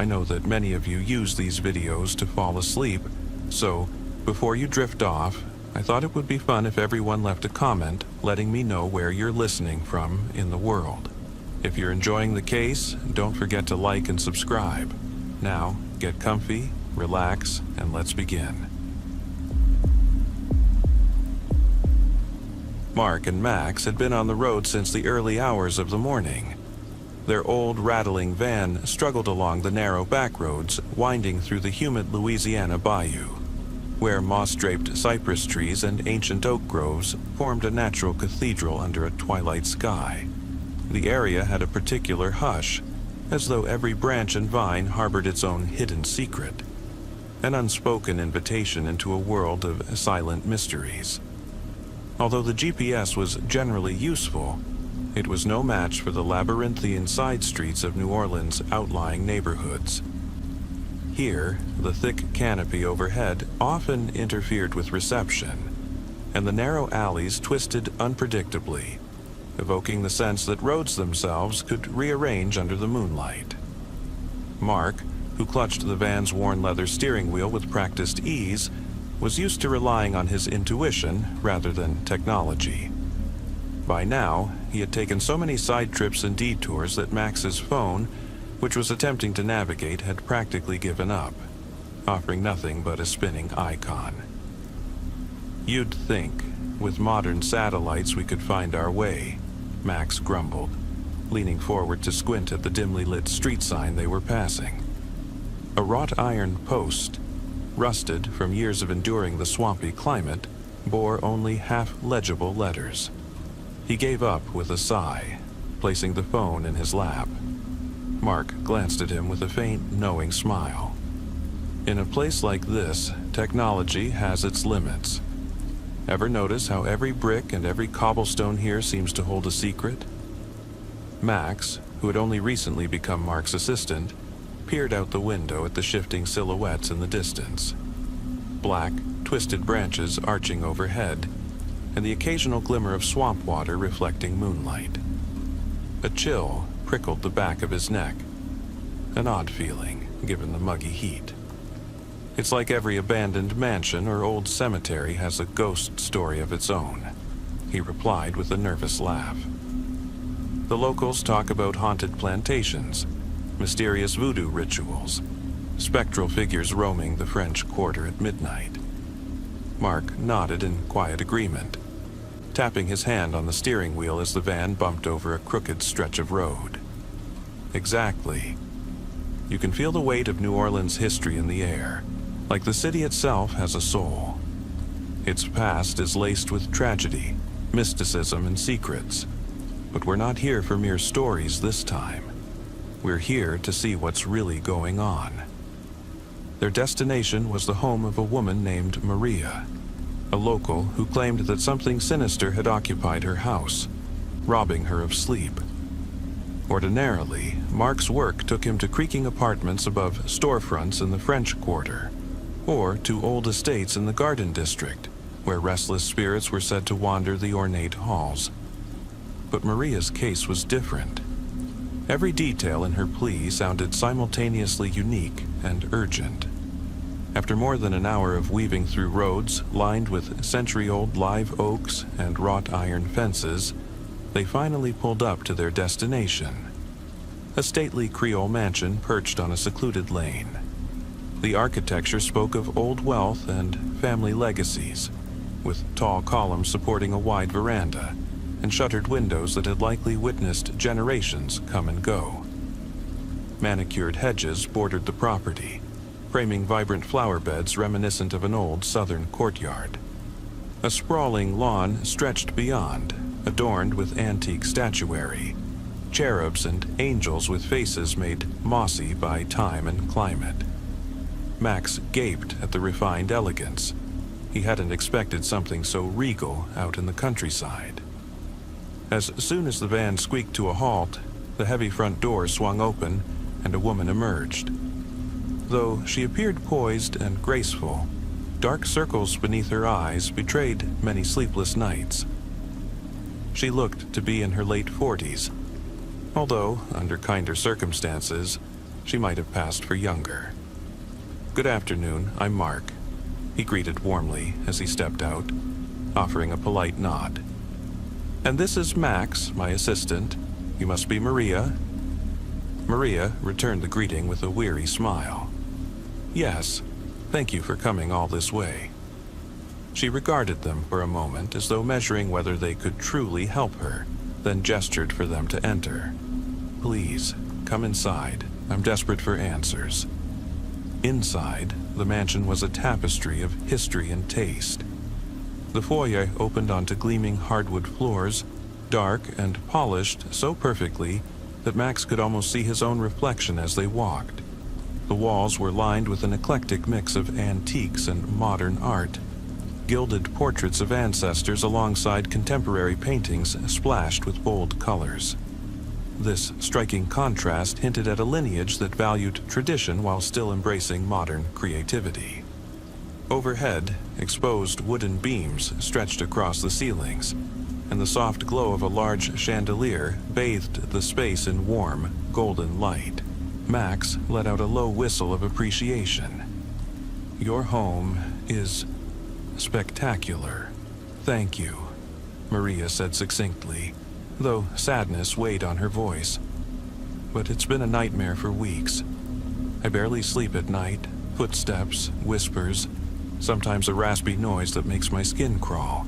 I know that many of you use these videos to fall asleep, so before you drift off, I thought it would be fun if everyone left a comment letting me know where you're listening from in the world. If you're enjoying the case, don't forget to like and subscribe. Now, get comfy, relax, and let's begin. Mark and Max had been on the road since the early hours of the morning. Their old, rattling van struggled along the narrow back roads winding through the humid Louisiana bayou, where moss-draped cypress trees and ancient oak groves formed a natural cathedral under a twilight sky. The area had a particular hush, as though every branch and vine harbored its own hidden secret, an unspoken invitation into a world of silent mysteries. Although the GPS was generally useful, it was no match for the labyrinthian side streets of New Orleans' outlying neighborhoods. Here, the thick canopy overhead often interfered with reception, and the narrow alleys twisted unpredictably, evoking the sense that roads themselves could rearrange under the moonlight. Mark, who clutched the van's worn leather steering wheel with practiced ease, was used to relying on his intuition rather than technology. By now, he had taken so many side trips and detours that Max's phone, which was attempting to navigate, had practically given up, offering nothing but a spinning icon. "You'd think, with modern satellites, we could find our way," Max grumbled, leaning forward to squint at the dimly lit street sign they were passing. A wrought iron post, rusted from years of enduring the swampy climate, bore only half-legible letters. He gave up with a sigh, placing the phone in his lap. Mark glanced at him with a faint, knowing smile. In a place like this, technology has its limits. Ever notice how every brick and every cobblestone here seems to hold a secret? Max, who had only recently become Mark's assistant, peered out the window at the shifting silhouettes in the distance. Black, twisted branches arching overhead, and the occasional glimmer of swamp water reflecting moonlight. A chill prickled the back of his neck, an odd feeling given the muggy heat. "It's like every abandoned mansion or old cemetery has a ghost story of its own," he replied with a nervous laugh. "The locals talk about haunted plantations, mysterious voodoo rituals, spectral figures roaming the French Quarter at midnight." Mark nodded in quiet agreement, tapping his hand on the steering wheel as the van bumped over a crooked stretch of road. "Exactly. You can feel the weight of New Orleans' history in the air, like the city itself has a soul. Its past is laced with tragedy, mysticism, and secrets. But we're not here for mere stories this time. We're here to see what's really going on." Their destination was the home of a woman named Maria, a local who claimed that something sinister had occupied her house, robbing her of sleep. Ordinarily, Mark's work took him to creaking apartments above storefronts in the French Quarter, or to old estates in the Garden District, where restless spirits were said to wander the ornate halls. But Maria's case was different. Every detail in her plea sounded simultaneously unique and urgent. After more than an hour of weaving through roads lined with century-old live oaks and wrought iron fences, they finally pulled up to their destination, a stately Creole mansion perched on a secluded lane. The architecture spoke of old wealth and family legacies, with tall columns supporting a wide veranda and shuttered windows that had likely witnessed generations come and go. Manicured hedges bordered the property, framing vibrant flower beds reminiscent of an old southern courtyard. A sprawling lawn stretched beyond, adorned with antique statuary, cherubs and angels with faces made mossy by time and climate. Max gaped at the refined elegance. He hadn't expected something so regal out in the countryside. As soon as the van squeaked to a halt, the heavy front door swung open and a woman emerged. Though she appeared poised and graceful, dark circles beneath her eyes betrayed many sleepless nights. She looked to be in her late 40s, although, under kinder circumstances, she might have passed for younger. "Good afternoon, I'm Mark," he greeted warmly as he stepped out, offering a polite nod. "And this is Max, my assistant. You must be Maria." Maria returned the greeting with a weary smile. "Yes, thank you for coming all this way." She regarded them for a moment as though measuring whether they could truly help her, then gestured for them to enter. "Please, come inside. I'm desperate for answers." Inside, the mansion was a tapestry of history and taste. The foyer opened onto gleaming hardwood floors, dark and polished so perfectly that Max could almost see his own reflection as they walked. The walls were lined with an eclectic mix of antiques and modern art, gilded portraits of ancestors alongside contemporary paintings splashed with bold colors. This striking contrast hinted at a lineage that valued tradition while still embracing modern creativity. Overhead, exposed wooden beams stretched across the ceilings, and the soft glow of a large chandelier bathed the space in warm, golden light. Max let out a low whistle of appreciation. "Your home is spectacular. Thank you," Maria said succinctly, though sadness weighed on her voice. "But it's been a nightmare for weeks. I barely sleep at night, footsteps, whispers, sometimes a raspy noise that makes my skin crawl.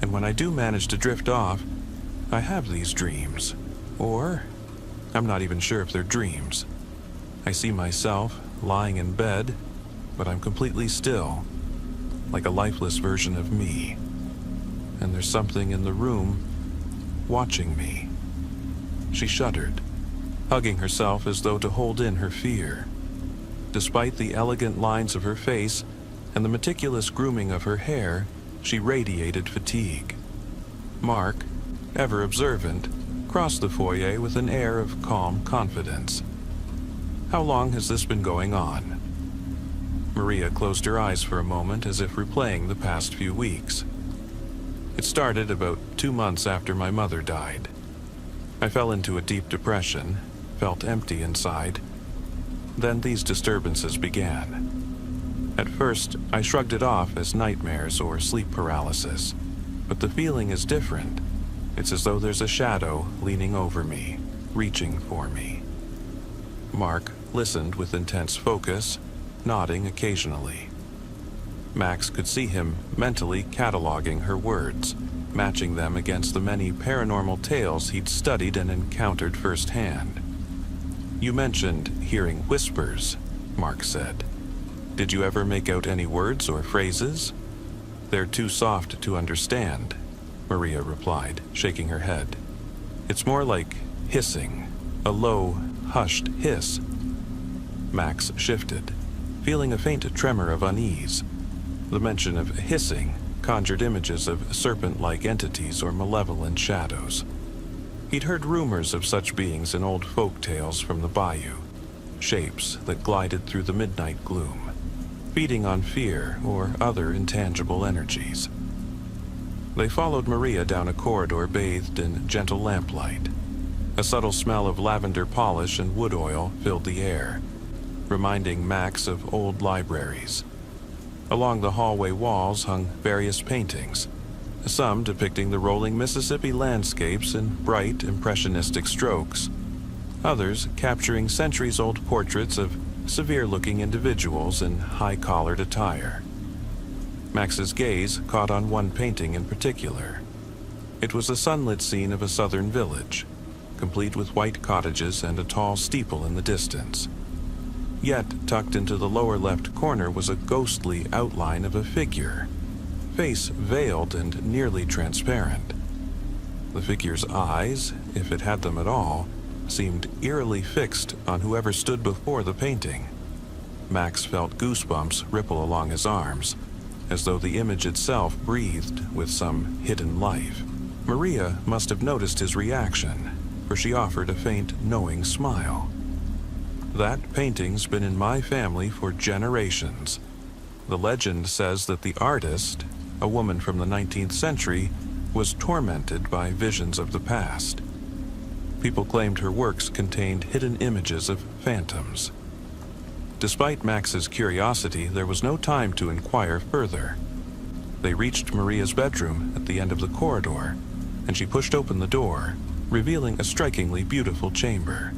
And when I do manage to drift off, I have these dreams. Or, I'm not even sure if they're dreams. I see myself lying in bed, but I'm completely still, like a lifeless version of me. And there's something in the room watching me." She shuddered, hugging herself as though to hold in her fear. Despite the elegant lines of her face and the meticulous grooming of her hair, she radiated fatigue. Mark, ever observant, crossed the foyer with an air of calm confidence. "How long has this been going on?" Maria closed her eyes for a moment as if replaying the past few weeks. "It started about 2 months after my mother died. I fell into a deep depression, felt empty inside. Then these disturbances began. At first, I shrugged it off as nightmares or sleep paralysis, but the feeling is different. It's as though there's a shadow leaning over me, reaching for me." Mark listened with intense focus, nodding occasionally. Max could see him mentally cataloging her words, matching them against the many paranormal tales he'd studied and encountered firsthand. "You mentioned hearing whispers," Mark said. "Did you ever make out any words or phrases?" "They're too soft to understand," Maria replied, shaking her head. "It's more like hissing, a low, hushed hiss." Max shifted, feeling a faint tremor of unease. The mention of hissing conjured images of serpent-like entities or malevolent shadows. He'd heard rumors of such beings in old folk tales from the bayou, shapes that glided through the midnight gloom, feeding on fear or other intangible energies. They followed Maria down a corridor bathed in gentle lamplight. A subtle smell of lavender polish and wood oil filled the air, reminding Max of old libraries. Along the hallway walls hung various paintings, some depicting the rolling Mississippi landscapes in bright, impressionistic strokes, others capturing centuries-old portraits of severe-looking individuals in high-collared attire. Max's gaze caught on one painting in particular. It was a sunlit scene of a southern village, complete with white cottages and a tall steeple in the distance. Yet, tucked into the lower left corner was a ghostly outline of a figure, face veiled and nearly transparent. The figure's eyes, if it had them at all, seemed eerily fixed on whoever stood before the painting. Max felt goosebumps ripple along his arms, as though the image itself breathed with some hidden life. Maria must have noticed his reaction, for she offered a faint, knowing smile. "That painting's been in my family for generations. The legend says that the artist, a woman from the 19th century, was tormented by visions of the past. People claimed her works contained hidden images of phantoms. Despite Max's curiosity, there was no time to inquire further. They reached Maria's bedroom at the end of the corridor, and she pushed open the door, revealing a strikingly beautiful chamber.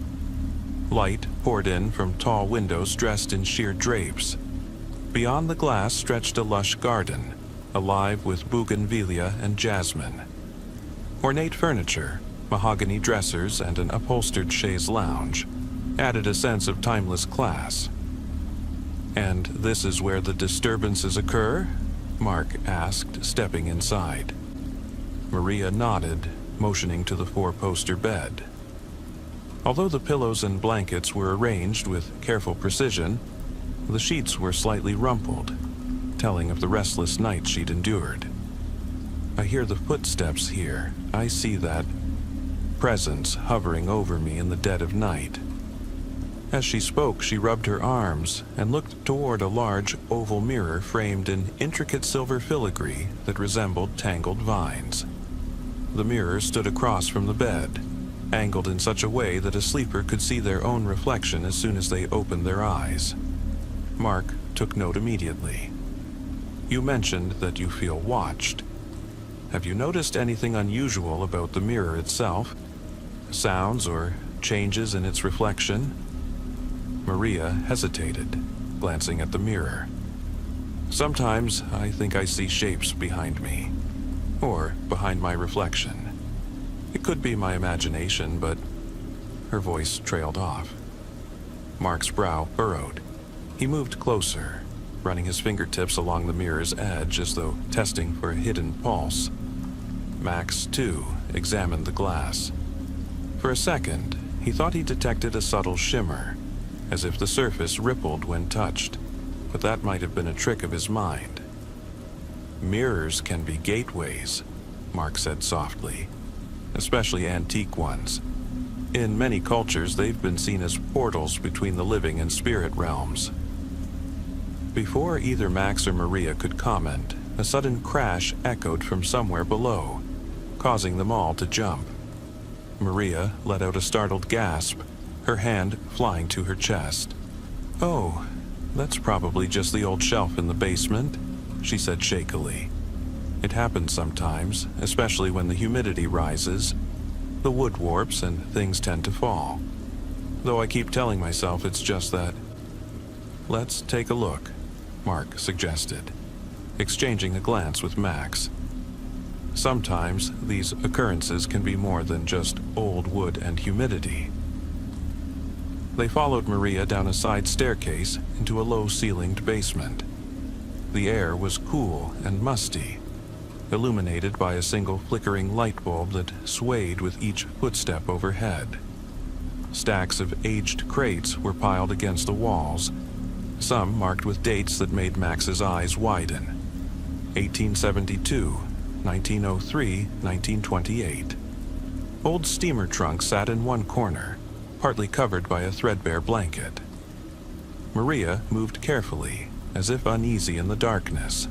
Light poured in from tall windows dressed in sheer drapes. Beyond the glass stretched a lush garden, alive with bougainvillea and jasmine. Ornate furniture, mahogany dressers, and an upholstered chaise lounge added a sense of timeless class. "And this is where the disturbances occur?" Mark asked, stepping inside. Maria nodded, motioning to the four-poster bed. Although the pillows and blankets were arranged with careful precision, the sheets were slightly rumpled, telling of the restless night she'd endured. "I hear the footsteps here. I see that presence hovering over me in the dead of night." As she spoke, she rubbed her arms and looked toward a large oval mirror framed in intricate silver filigree that resembled tangled vines. The mirror stood across from the bed, angled in such a way that a sleeper could see their own reflection as soon as they opened their eyes. Mark took note immediately. "You mentioned that you feel watched. Have you noticed anything unusual about the mirror itself? Sounds or changes in its reflection?" Maria hesitated, glancing at the mirror. "Sometimes I think I see shapes behind me, or behind my reflection. It could be my imagination, but..." Her voice trailed off. Mark's brow furrowed. He moved closer, running his fingertips along the mirror's edge as though testing for a hidden pulse. Max, too, examined the glass. For a second, he thought he detected a subtle shimmer, as if the surface rippled when touched, but that might have been a trick of his mind. "Mirrors can be gateways," Mark said softly, "especially antique ones. In many cultures, they've been seen as portals between the living and spirit realms." Before either Max or Maria could comment, a sudden crash echoed from somewhere below, causing them all to jump. Maria let out a startled gasp, her hand flying to her chest. "Oh, that's probably just the old shelf in the basement," she said shakily. "It happens sometimes, especially when the humidity rises. The wood warps and things tend to fall. Though I keep telling myself it's just that." "Let's take a look," Mark suggested, exchanging a glance with Max. Sometimes these occurrences can be more than just old wood and humidity. They followed Maria down a side staircase into a low-ceilinged basement. The air was cool and musty, illuminated by a single flickering light bulb that swayed with each footstep overhead. Stacks of aged crates were piled against the walls, some marked with dates that made Max's eyes widen. 1872, 1903, 1928. Old steamer trunks sat in one corner, partly covered by a threadbare blanket. Maria moved carefully, as if uneasy in the darkness,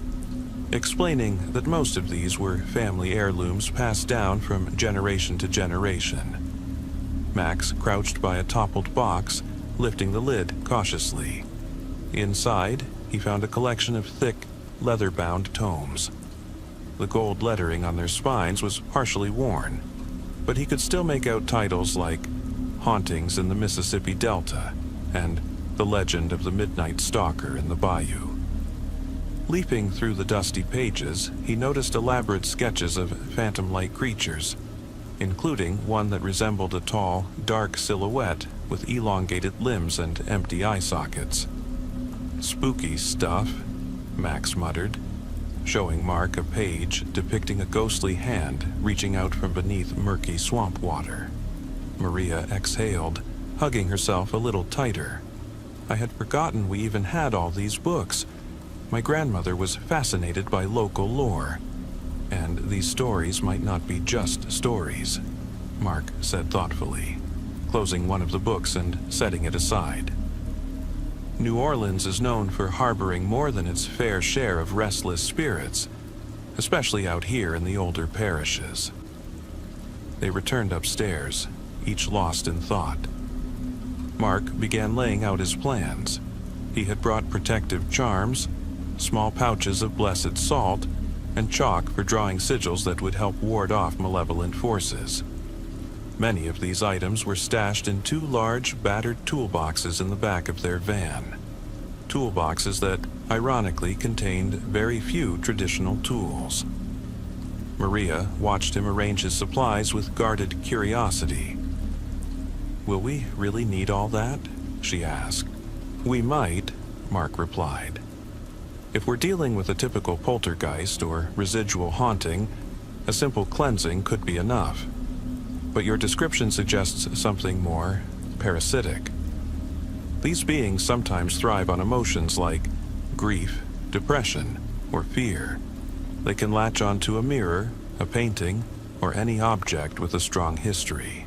explaining that most of these were family heirlooms passed down from generation to generation. Max crouched by a toppled box, lifting the lid cautiously. Inside, he found a collection of thick, leather-bound tomes. The gold lettering on their spines was partially worn, but he could still make out titles like Hauntings in the Mississippi Delta and The Legend of the Midnight Stalker in the Bayou. Leaping through the dusty pages, he noticed elaborate sketches of phantom-like creatures, including one that resembled a tall, dark silhouette with elongated limbs and empty eye sockets. "Spooky stuff," Max muttered, showing Mark a page depicting a ghostly hand reaching out from beneath murky swamp water. Maria exhaled, hugging herself a little tighter. "I had forgotten we even had all these books. My grandmother was fascinated by local lore. And these stories might not be just stories," Mark said thoughtfully, closing one of the books and setting it aside. "New Orleans is known for harboring more than its fair share of restless spirits, especially out here in the older parishes." They returned upstairs, each lost in thought. Mark began laying out his plans. He had brought protective charms, small pouches of blessed salt, and chalk for drawing sigils that would help ward off malevolent forces. Many of these items were stashed in 2 large, battered toolboxes in the back of their van. Toolboxes that, ironically, contained very few traditional tools. Maria watched him arrange his supplies with guarded curiosity. "Will we really need all that?" she asked. "We might," Mark replied. "If we're dealing with a typical poltergeist or residual haunting, a simple cleansing could be enough. But your description suggests something more parasitic. These beings sometimes thrive on emotions like grief, depression, or fear. They can latch onto a mirror, a painting, or any object with a strong history."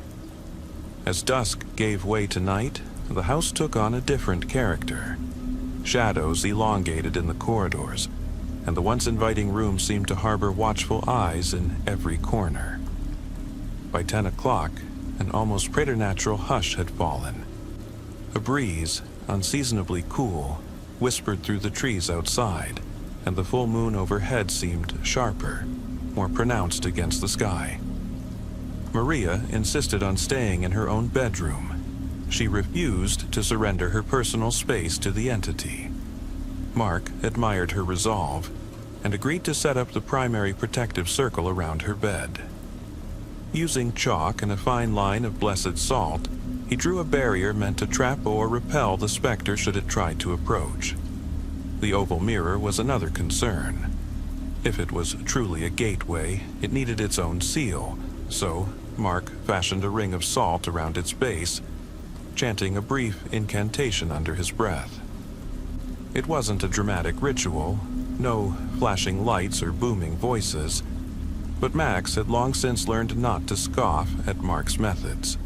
As dusk gave way to night, the house took on a different character. Shadows elongated in the corridors, and the once inviting room seemed to harbor watchful eyes in every corner. By 10 o'clock, an almost preternatural hush had fallen. A breeze, unseasonably cool, whispered through the trees outside, and the full moon overhead seemed sharper, more pronounced against the sky. Maria insisted on staying in her own bedroom. She refused to surrender her personal space to the entity. Mark admired her resolve and agreed to set up the primary protective circle around her bed. Using chalk and a fine line of blessed salt, he drew a barrier meant to trap or repel the specter should it try to approach. The oval mirror was another concern. If it was truly a gateway, it needed its own seal, so Mark fashioned a ring of salt around its base, chanting a brief incantation under his breath. It wasn't a dramatic ritual, no flashing lights or booming voices, but Max had long since learned not to scoff at Mark's methods.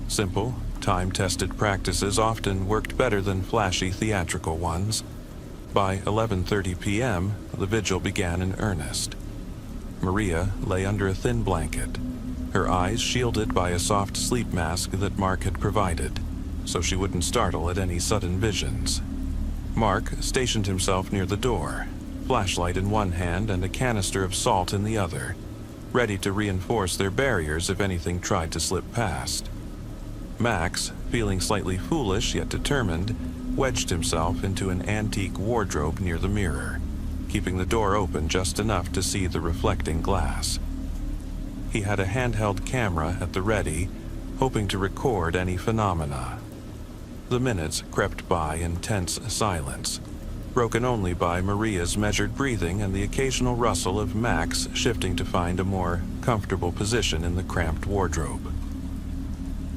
Simple, time-tested practices often worked better than flashy theatrical ones. By 11:30 p.m., the vigil began in earnest. Maria lay under a thin blanket, her eyes shielded by a soft sleep mask that Mark had provided, so she wouldn't startle at any sudden visions. Mark stationed himself near the door, flashlight in one hand and a canister of salt in the other, ready to reinforce their barriers if anything tried to slip past. Max, feeling slightly foolish yet determined, wedged himself into an antique wardrobe near the mirror, keeping the door open just enough to see the reflecting glass. He had a handheld camera at the ready, hoping to record any phenomena. The minutes crept by in tense silence, broken only by Maria's measured breathing and the occasional rustle of Max shifting to find a more comfortable position in the cramped wardrobe.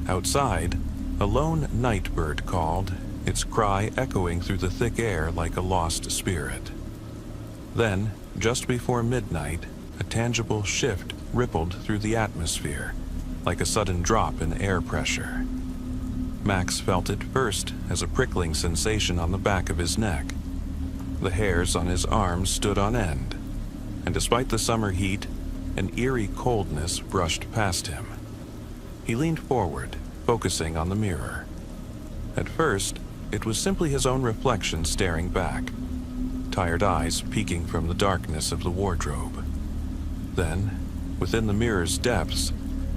Outside, a lone night bird called, its cry echoing through the thick air like a lost spirit. Then, just before midnight, a tangible shift rippled through the atmosphere, like a sudden drop in air pressure. Max felt it first as a prickling sensation on the back of his neck. The hairs on his arms stood on end, and despite the summer heat, an eerie coldness brushed past him. He leaned forward, focusing on the mirror. At first, it was simply his own reflection staring back, tired eyes peeking from the darkness of the wardrobe. Then, within the mirror's depths,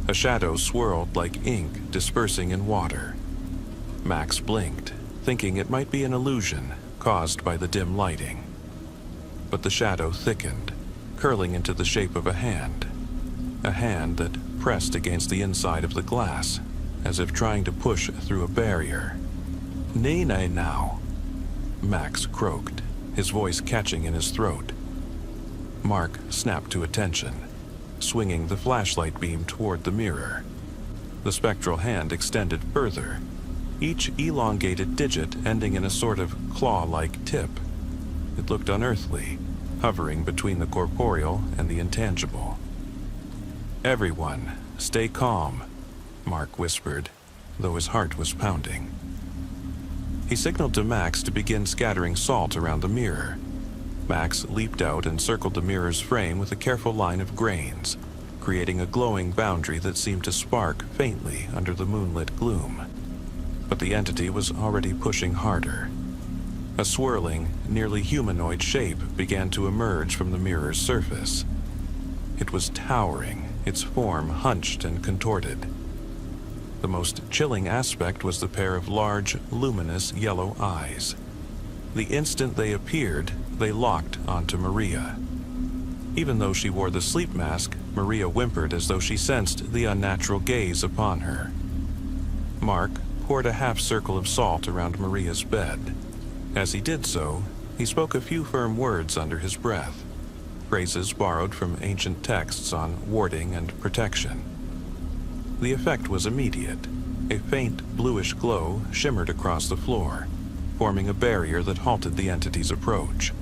a shadow swirled like ink dispersing in water. Max blinked, thinking it might be an illusion caused by the dim lighting. But the shadow thickened, curling into the shape of a hand that pressed against the inside of the glass, as if trying to push through a barrier. "Nay, nay, now," Max croaked, his voice catching in his throat. Mark snapped to attention, swinging the flashlight beam toward the mirror. The spectral hand extended further, each elongated digit ending in a sort of claw-like tip. It looked unearthly, hovering between the corporeal and the intangible. "Everyone, stay calm," Mark whispered, though his heart was pounding. He signaled to Max to begin scattering salt around the mirror. Max leaped out and circled the mirror's frame with a careful line of grains, creating a glowing boundary that seemed to spark faintly under the moonlit gloom. But the entity was already pushing harder. A swirling, nearly humanoid shape began to emerge from the mirror's surface. It was towering, its form hunched and contorted. The most chilling aspect was the pair of large, luminous yellow eyes. The instant they appeared, they locked onto Maria. Even though she wore the sleep mask, Maria whimpered as though she sensed the unnatural gaze upon her. Mark poured a half-circle of salt around Maria's bed. As he did so, he spoke a few firm words under his breath, phrases borrowed from ancient texts on warding and protection. The effect was immediate. A faint bluish glow shimmered across the floor, forming a barrier that halted the entity's approach.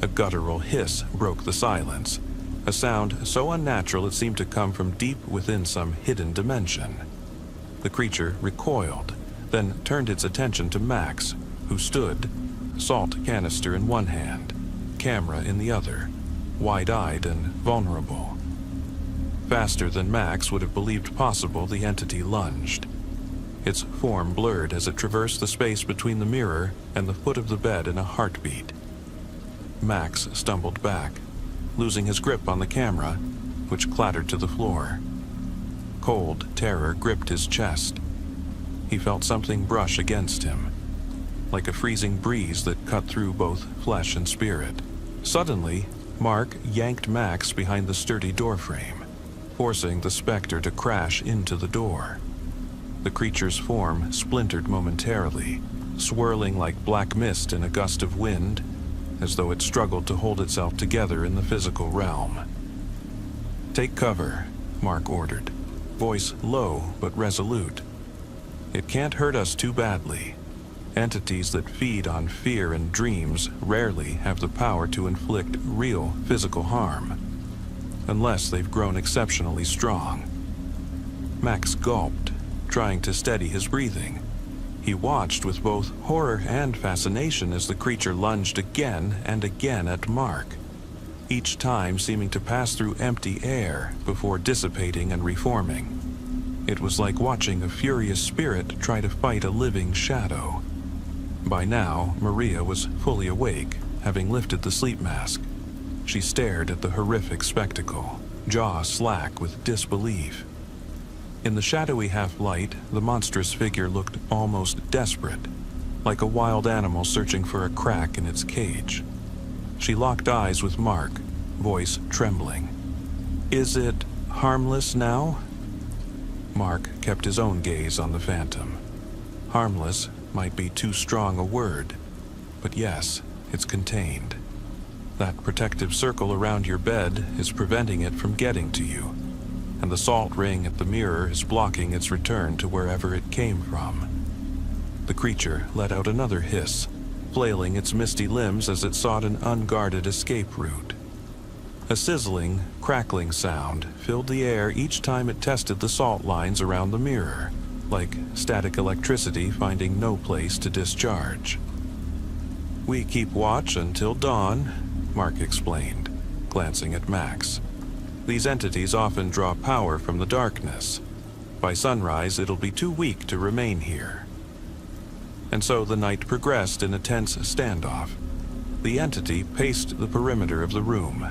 A guttural hiss broke the silence, a sound so unnatural it seemed to come from deep within some hidden dimension. The creature recoiled, then turned its attention to Max, who stood, salt canister in one hand, camera in the other, wide-eyed and vulnerable. Faster than Max would have believed possible, the entity lunged. Its form blurred as it traversed the space between the mirror and the foot of the bed in a heartbeat. Max stumbled back, losing his grip on the camera, which clattered to the floor. Cold terror gripped his chest. He felt something brush against him, like a freezing breeze that cut through both flesh and spirit. Suddenly, Mark yanked Max behind the sturdy doorframe, forcing the specter to crash into the door. The creature's form splintered momentarily, swirling like black mist in a gust of wind, as though it struggled to hold itself together in the physical realm. "Take cover," Mark ordered, voice low but resolute. "It can't hurt us too badly. Entities that feed on fear and dreams rarely have the power to inflict real physical harm, unless they've grown exceptionally strong." Max gulped, trying to steady his breathing. He watched with both horror and fascination as the creature lunged again and again at Mark, each time seeming to pass through empty air before dissipating and reforming. It was like watching a furious spirit try to fight a living shadow. By now, Maria was fully awake, having lifted the sleep mask. She stared at the horrific spectacle, jaw slack with disbelief. In the shadowy half-light, the monstrous figure looked almost desperate, like a wild animal searching for a crack in its cage. She locked eyes with Mark, voice trembling. "Is it harmless now?" Mark kept his own gaze on the phantom. Harmless might be too strong a word, but yes, it's contained. That protective circle around your bed is preventing it from getting to you, and the salt ring at the mirror is blocking its return to wherever it came from. The creature let out another hiss, flailing its misty limbs as it sought an unguarded escape route. A sizzling, crackling sound filled the air each time it tested the salt lines around the mirror, like static electricity finding no place to discharge. "We keep watch until dawn," Mark explained, glancing at Max. "These entities often draw power from the darkness. By sunrise, it'll be too weak to remain here." And so the night progressed in a tense standoff. The entity paced the perimeter of the room,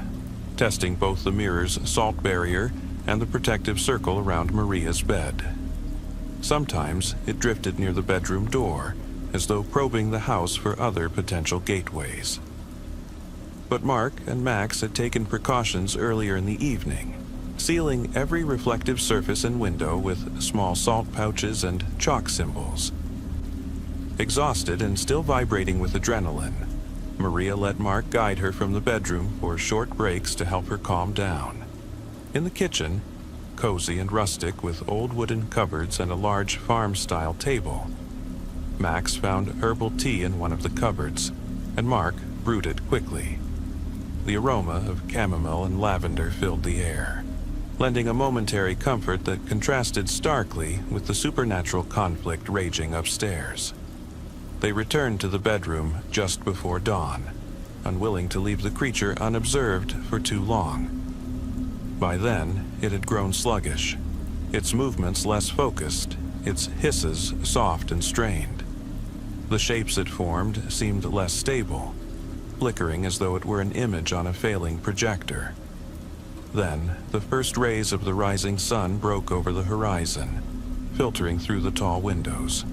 testing both the mirror's salt barrier and the protective circle around Maria's bed. Sometimes it drifted near the bedroom door, as though probing the house for other potential gateways. But Mark and Max had taken precautions earlier in the evening, sealing every reflective surface and window with small salt pouches and chalk symbols. Exhausted and still vibrating with adrenaline, Maria let Mark guide her from the bedroom for short breaks to help her calm down. In the kitchen, cozy and rustic with old wooden cupboards and a large farm-style table, Max found herbal tea in one of the cupboards, and Mark brewed it quickly. The aroma of chamomile and lavender filled the air, lending a momentary comfort that contrasted starkly with the supernatural conflict raging upstairs. They returned to the bedroom just before dawn, unwilling to leave the creature unobserved for too long. By then, it had grown sluggish, its movements less focused, its hisses soft and strained. The shapes it formed seemed less stable, flickering as though it were an image on a failing projector. Then, the first rays of the rising sun broke over the horizon, filtering through the tall windows.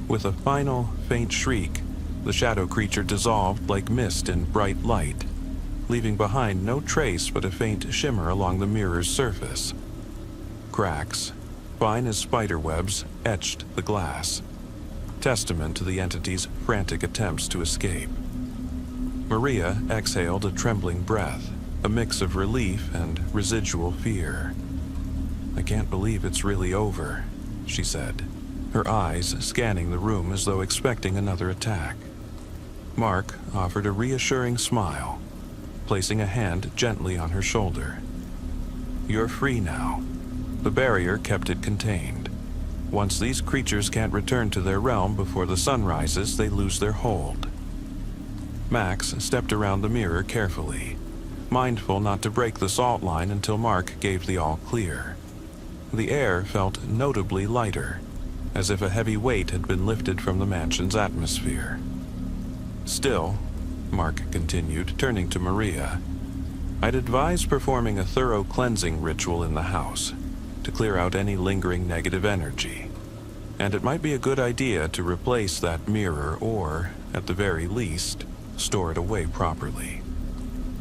With a final, faint shriek, the shadow creature dissolved like mist in bright light, leaving behind no trace but a faint shimmer along the mirror's surface. Cracks, fine as spider webs, etched the glass, testament to the entity's frantic attempts to escape. Maria exhaled a trembling breath, a mix of relief and residual fear. "I can't believe it's really over," she said, her eyes scanning the room as though expecting another attack. Mark offered a reassuring smile, placing a hand gently on her shoulder. "You're free now." The barrier kept it contained. Once these creatures can't return to their realm before the sun rises, they lose their hold. Max stepped around the mirror carefully, mindful not to break the salt line until Mark gave the all clear. The air felt notably lighter, as if a heavy weight had been lifted from the mansion's atmosphere. "Still," Mark continued, turning to Maria, "I'd advise performing a thorough cleansing ritual in the house to clear out any lingering negative energy. And it might be a good idea to replace that mirror or, at the very least, store it away properly.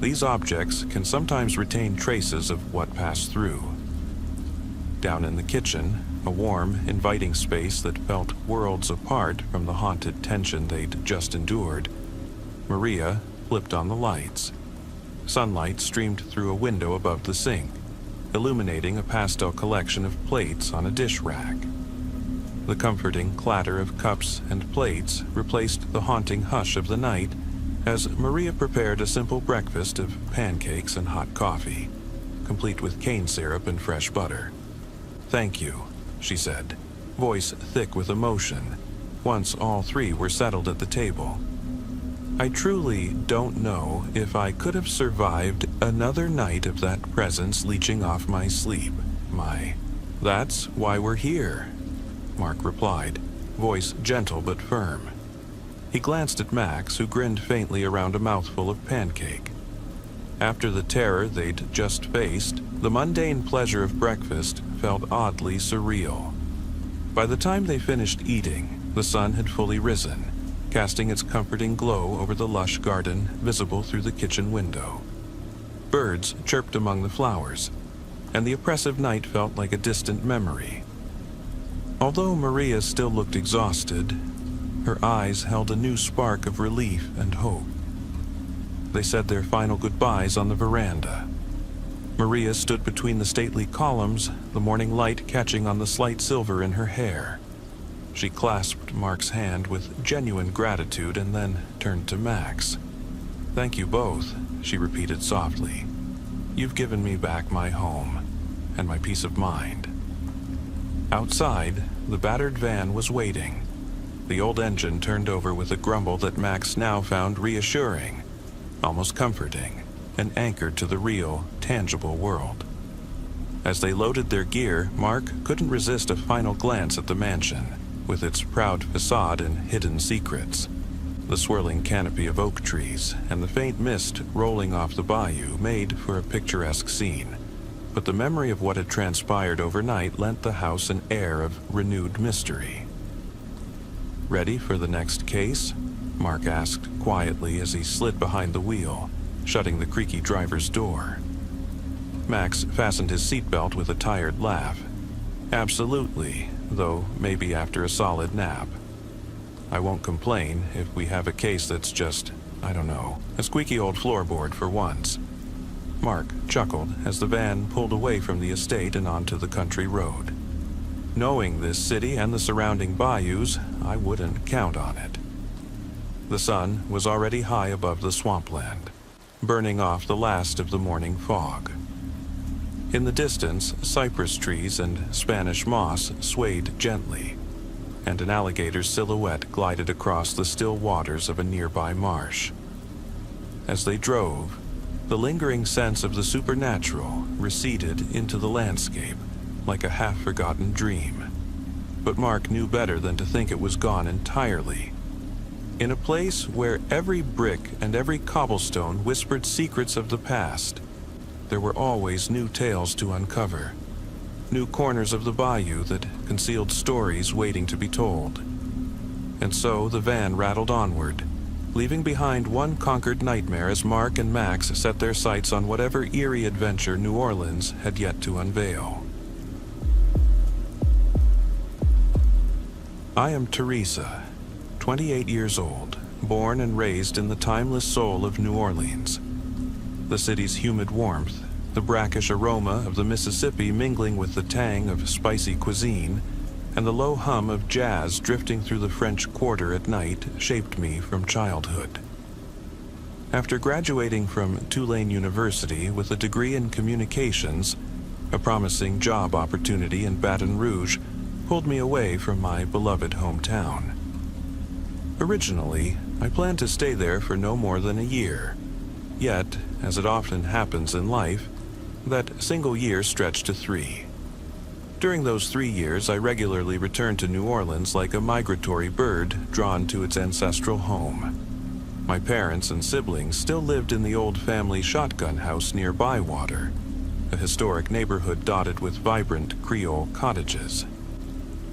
These objects can sometimes retain traces of what passed through." Down in the kitchen, a warm, inviting space that felt worlds apart from the haunted tension they'd just endured, Maria flipped on the lights. Sunlight streamed through a window above the sink, illuminating a pastel collection of plates on a dish rack. The comforting clatter of cups and plates replaced the haunting hush of the night as Maria prepared a simple breakfast of pancakes and hot coffee, complete with cane syrup and fresh butter. "Thank you," she said, voice thick with emotion, once all three were settled at the table. "I truly don't know if I could have survived another night of that presence leeching off my sleep. That's why we're here," Mark replied, voice gentle but firm. He glanced at Max, who grinned faintly around a mouthful of pancake. After the terror they'd just faced, the mundane pleasure of breakfast felt oddly surreal. By the time they finished eating, the sun had fully risen, casting its comforting glow over the lush garden visible through the kitchen window. Birds chirped among the flowers, and the oppressive night felt like a distant memory. Although Maria still looked exhausted, her eyes held a new spark of relief and hope. They said their final goodbyes on the veranda. Maria stood between the stately columns, the morning light catching on the slight silver in her hair. She clasped Mark's hand with genuine gratitude and then turned to Max. "Thank you both," she repeated softly. "You've given me back my home and my peace of mind." Outside, the battered van was waiting. The old engine turned over with a grumble that Max now found reassuring, almost comforting, and anchored to the real, tangible world. As they loaded their gear, Mark couldn't resist a final glance at the mansion, with its proud facade and hidden secrets. The swirling canopy of oak trees and the faint mist rolling off the bayou made for a picturesque scene, but the memory of what had transpired overnight lent the house an air of renewed mystery. "Ready for the next case?" Mark asked quietly as he slid behind the wheel, shutting the creaky driver's door. Max fastened his seatbelt with a tired laugh. "Absolutely, though maybe after a solid nap. I won't complain if we have a case that's just, I don't know, a squeaky old floorboard for once." Mark chuckled as the van pulled away from the estate and onto the country road. "Knowing this city and the surrounding bayous, I wouldn't count on it." The sun was already high above the swampland, burning off the last of the morning fog. In the distance, cypress trees and Spanish moss swayed gently, and an alligator's silhouette glided across the still waters of a nearby marsh. As they drove, The lingering sense of the supernatural receded into the landscape like a half-forgotten dream. But Mark knew better than to think it was gone entirely. In a place where every brick and every cobblestone whispered secrets of the past, there were always new tales to uncover, new corners of the bayou that concealed stories waiting to be told. And so the van rattled onward, leaving behind one conquered nightmare as Mark and Max set their sights on whatever eerie adventure New Orleans had yet to unveil. I am Teresa, 28 years old, born and raised in the timeless soul of New Orleans. The city's humid warmth, the brackish aroma of the Mississippi mingling with the tang of spicy cuisine, and the low hum of jazz drifting through the French Quarter at night shaped me from childhood. After graduating from Tulane University with a degree in communications, a promising job opportunity in Baton Rouge pulled me away from my beloved hometown. Originally, I planned to stay there for no more than a year. Yet, as it often happens in life, that single year stretched to 3. During those 3 years, I regularly returned to New Orleans like a migratory bird drawn to its ancestral home. My parents and siblings still lived in the old family shotgun house near Bywater, a historic neighborhood dotted with vibrant Creole cottages.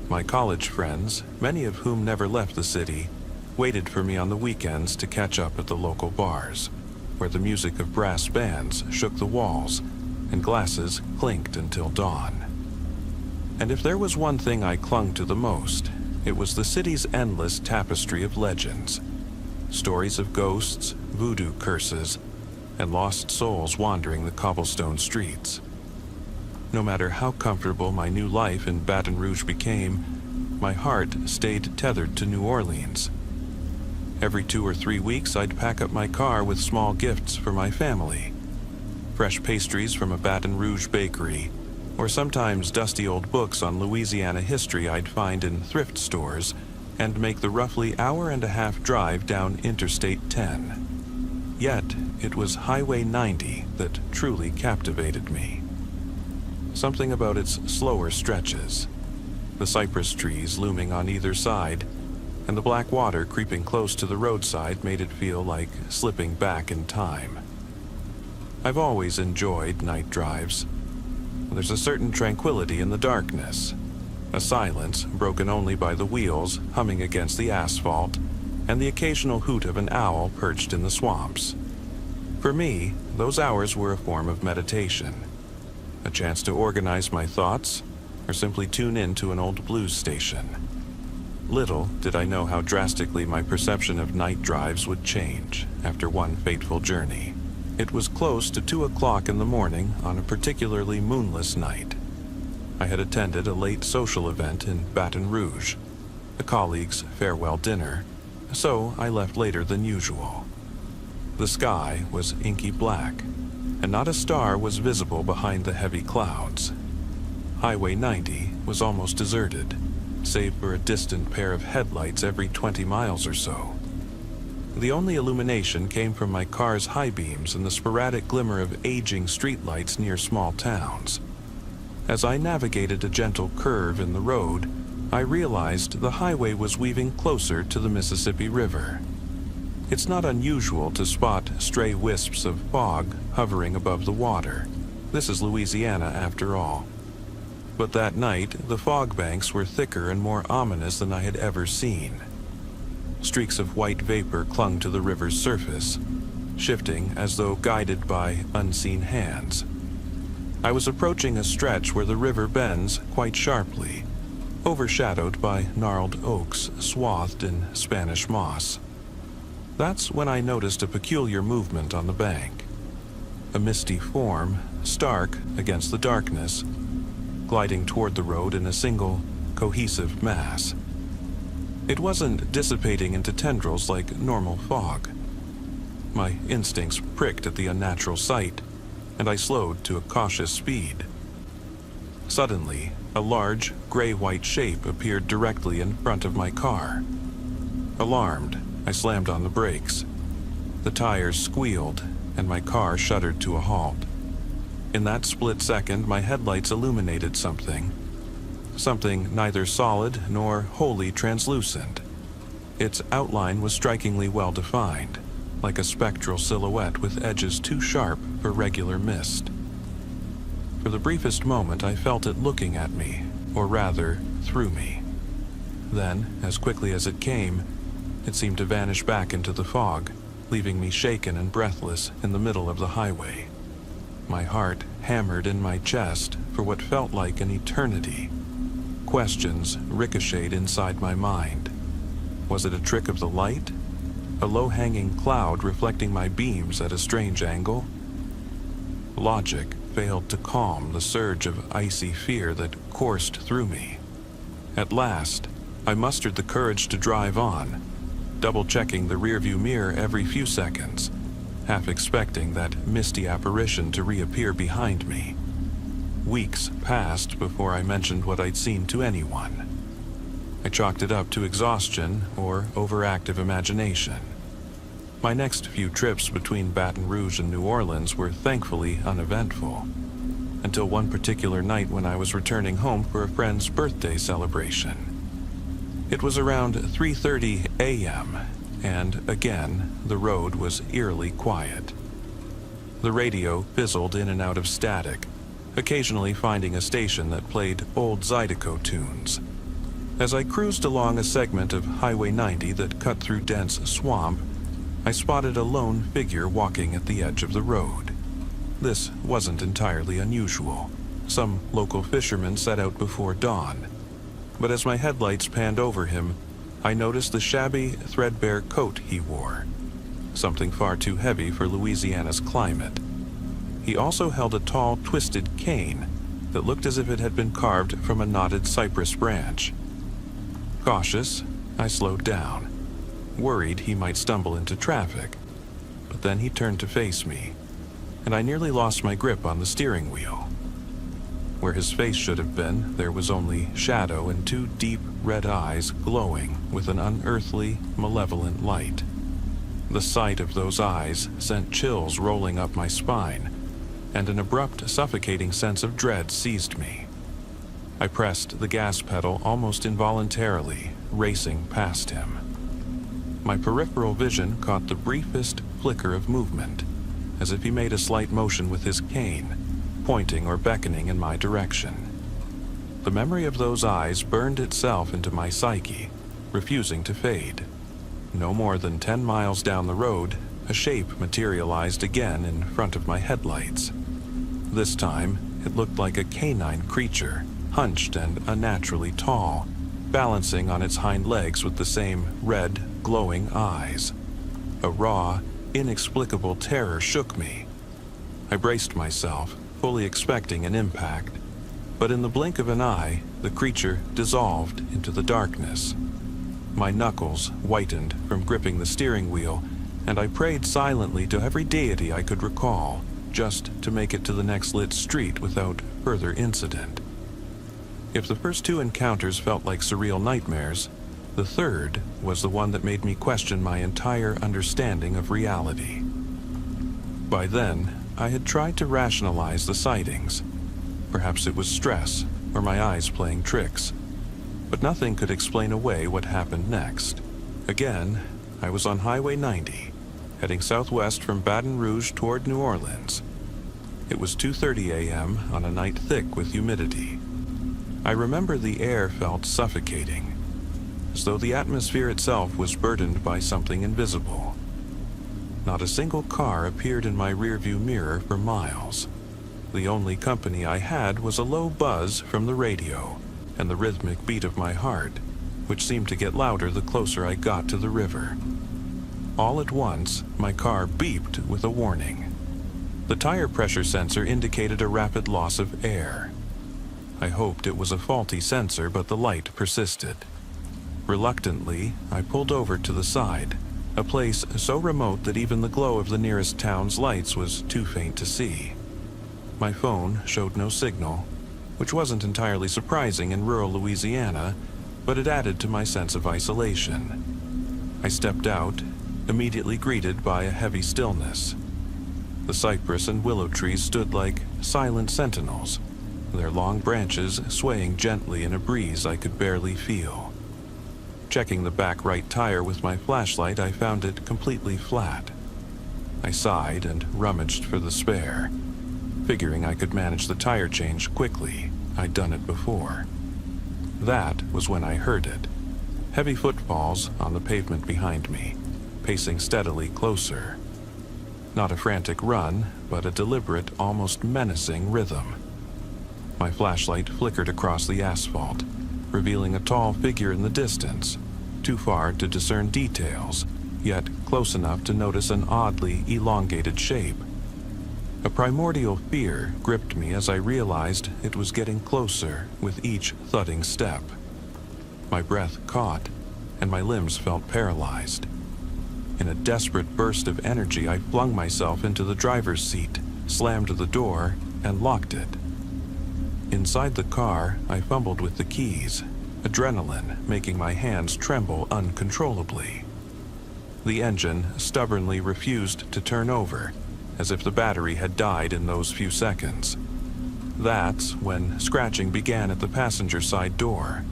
My college friends, many of whom never left the city, waited for me on the weekends to catch up at the local bars, where the music of brass bands shook the walls and glasses clinked until dawn. And if there was one thing I clung to the most, it was the city's endless tapestry of legends. Stories of ghosts, voodoo curses, and lost souls wandering the cobblestone streets. No matter how comfortable my new life in Baton Rouge became, my heart stayed tethered to New Orleans. Every 2 or 3 weeks, I'd pack up my car with small gifts for my family. Fresh pastries from a Baton Rouge bakery, or sometimes dusty old books on Louisiana history I'd find in thrift stores, and make the roughly hour-and-a-half drive down Interstate 10. Yet, it was Highway 90 that truly captivated me. Something about its slower stretches, the cypress trees looming on either side, and the black water creeping close to the roadside made it feel like slipping back in time. I've always enjoyed night drives. There's a certain tranquility in the darkness, a silence broken only by the wheels humming against the asphalt and the occasional hoot of an owl perched in the swamps. For me, those hours were a form of meditation, a chance to organize my thoughts or simply tune in to an old blues station. Little did I know how drastically my perception of night drives would change after one fateful journey. It was close to 2 o'clock in the morning on a particularly moonless night. I had attended a late social event in Baton Rouge, a colleague's farewell dinner, so I left later than usual. The sky was inky black, and not a star was visible behind the heavy clouds. Highway 90 was almost deserted, save for a distant pair of headlights every 20 miles or so. The only illumination came from my car's high beams and the sporadic glimmer of aging streetlights near small towns. As I navigated a gentle curve in the road, I realized the highway was weaving closer to the Mississippi River. It's not unusual to spot stray wisps of fog hovering above the water. This is Louisiana after all. But that night, the fog banks were thicker and more ominous than I had ever seen. Streaks of white vapor clung to the river's surface, shifting as though guided by unseen hands. I was approaching a stretch where the river bends quite sharply, overshadowed by gnarled oaks swathed in Spanish moss. That's when I noticed a peculiar movement on the bank. A misty form, stark against the darkness, gliding toward the road in a single, cohesive mass. It wasn't dissipating into tendrils like normal fog. My instincts pricked at the unnatural sight, and I slowed to a cautious speed. Suddenly, a large, gray-white shape appeared directly in front of my car. Alarmed, I slammed on the brakes. The tires squealed, and my car shuddered to a halt. In that split second, my headlights illuminated something neither solid nor wholly translucent. Its outline was strikingly well defined, like a spectral silhouette with edges too sharp for regular mist. For the briefest moment, I felt it looking at me, or rather, through me. Then, as quickly as it came, it seemed to vanish back into the fog, leaving me shaken and breathless in the middle of the highway. My heart hammered in my chest for what felt like an eternity. Questions ricocheted inside my mind. Was it a trick of the light? A low-hanging cloud reflecting my beams at a strange angle? Logic failed to calm the surge of icy fear that coursed through me. At last, I mustered the courage to drive on, double-checking the rearview mirror every few seconds, half expecting that misty apparition to reappear behind me. Weeks passed before I mentioned what I'd seen to anyone. I chalked it up to exhaustion or overactive imagination. My next few trips between Baton Rouge and New Orleans were thankfully uneventful, until one particular night when I was returning home for a friend's birthday celebration. It was around 3:30 a.m., and again, the road was eerily quiet. The radio fizzled in and out of static, occasionally finding a station that played old Zydeco tunes. As I cruised along a segment of Highway 90 that cut through dense swamp, I spotted a lone figure walking at the edge of the road. This wasn't entirely unusual. Some local fishermen set out before dawn. But as my headlights panned over him, I noticed the shabby, threadbare coat he wore, something far too heavy for Louisiana's climate. He also held a tall, twisted cane that looked as if it had been carved from a knotted cypress branch. Cautious, I slowed down, worried he might stumble into traffic. But then he turned to face me, and I nearly lost my grip on the steering wheel. Where his face should have been, there was only shadow and two deep red eyes glowing with an unearthly, malevolent light. The sight of those eyes sent chills rolling up my spine, and an abrupt, suffocating sense of dread seized me. I pressed the gas pedal almost involuntarily, racing past him. My peripheral vision caught the briefest flicker of movement, as if he made a slight motion with his cane, pointing or beckoning in my direction. The memory of those eyes burned itself into my psyche, refusing to fade. No more than 10 miles down the road, a shape materialized again in front of my headlights. This time, it looked like a canine creature, hunched and unnaturally tall, balancing on its hind legs with the same red, glowing eyes. A raw, inexplicable terror shook me. I braced myself, fully expecting an impact, but in the blink of an eye, the creature dissolved into the darkness. My knuckles whitened from gripping the steering wheel, and I prayed silently to every deity I could recall, just to make it to the next lit street without further incident. If the first two encounters felt like surreal nightmares, the third was the one that made me question my entire understanding of reality. By then, I had tried to rationalize the sightings. Perhaps it was stress, or my eyes playing tricks. But nothing could explain away what happened next. Again, I was on Highway 90, heading southwest from Baton Rouge toward New Orleans. It was 2:30 a.m. on a night thick with humidity. I remember the air felt suffocating, as though the atmosphere itself was burdened by something invisible. Not a single car appeared in my rearview mirror for miles. The only company I had was a low buzz from the radio and the rhythmic beat of my heart, which seemed to get louder the closer I got to the river. All at once, my car beeped with a warning. The tire pressure sensor indicated a rapid loss of air. I hoped it was a faulty sensor, but the light persisted. Reluctantly, I pulled over to the side, a place so remote that even the glow of the nearest town's lights was too faint to see. My phone showed no signal, which wasn't entirely surprising in rural Louisiana, but it added to my sense of isolation. I stepped out, immediately greeted by a heavy stillness. The cypress and willow trees stood like silent sentinels, their long branches swaying gently in a breeze I could barely feel. Checking the back right tire with my flashlight, I found it completely flat. I sighed and rummaged for the spare, figuring I could manage the tire change quickly. I'd done it before. That was when I heard it. Heavy footfalls on the pavement behind me, pacing steadily closer. Not a frantic run, but a deliberate, almost menacing rhythm. My flashlight flickered across the asphalt, revealing a tall figure in the distance, too far to discern details, yet close enough to notice an oddly elongated shape. A primordial fear gripped me as I realized it was getting closer with each thudding step. My breath caught, and my limbs felt paralyzed. In a desperate burst of energy, I flung myself into the driver's seat, slammed the door, and locked it. Inside the car, I fumbled with the keys, adrenaline making my hands tremble uncontrollably. The engine stubbornly refused to turn over, as if the battery had died in those few seconds. That's when scratching began at the passenger side door.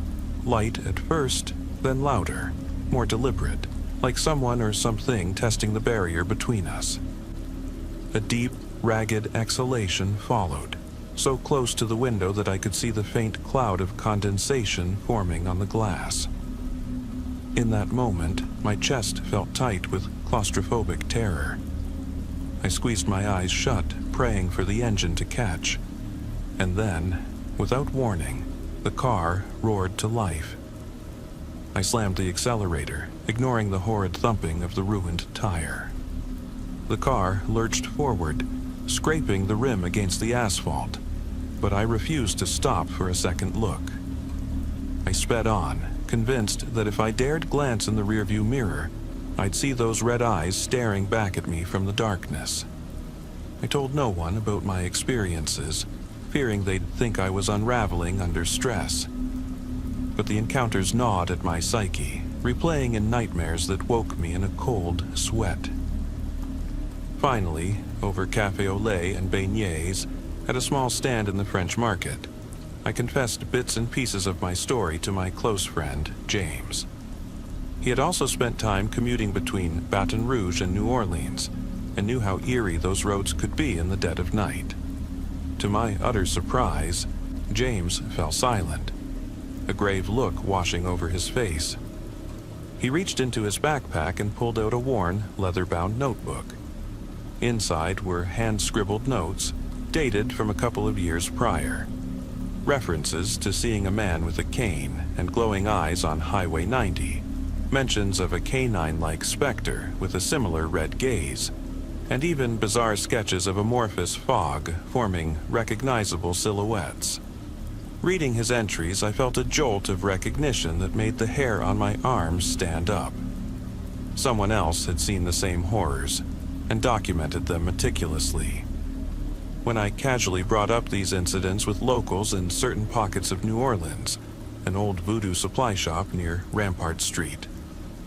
Light at first, then louder, more deliberate, like someone or something testing the barrier between us. A deep, ragged exhalation followed, so close to the window that I could see the faint cloud of condensation forming on the glass. In that moment, my chest felt tight with claustrophobic terror. I squeezed my eyes shut, praying for the engine to catch. And then, without warning, the car roared to life. I slammed the accelerator, ignoring the horrid thumping of the ruined tire. The car lurched forward, scraping the rim against the asphalt, but I refused to stop for a second look. I sped on, convinced that if I dared glance in the rearview mirror, I'd see those red eyes staring back at me from the darkness. I told no one about my experiences, fearing they'd think I was unraveling under stress. But the encounters gnawed at my psyche, replaying in nightmares that woke me in a cold sweat. Finally, over café au lait and beignets, at a small stand in the French market, I confessed bits and pieces of my story to my close friend, James. He had also spent time commuting between Baton Rouge and New Orleans, and knew how eerie those roads could be in the dead of night. To my utter surprise, James fell silent, a grave look washing over his face. He reached into his backpack and pulled out a worn, leather-bound notebook. Inside were hand-scribbled notes, dated from a couple of years prior. References to seeing a man with a cane and glowing eyes on Highway 90, mentions of a canine-like specter with a similar red gaze, and even bizarre sketches of amorphous fog forming recognizable silhouettes. Reading his entries, I felt a jolt of recognition that made the hair on my arms stand up. Someone else had seen the same horrors and documented them meticulously. When I casually brought up these incidents with locals in certain pockets of New Orleans, an old voodoo supply shop near Rampart Street,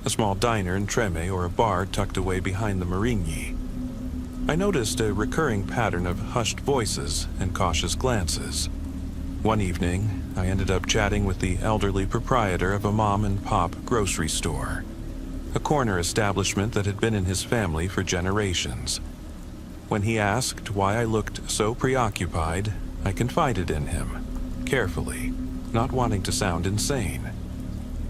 a small diner in Treme, or a bar tucked away behind the Marigny, I noticed a recurring pattern of hushed voices and cautious glances. One evening, I ended up chatting with the elderly proprietor of a mom-and-pop grocery store, a corner establishment that had been in his family for generations. When he asked why I looked so preoccupied, I confided in him, carefully, not wanting to sound insane.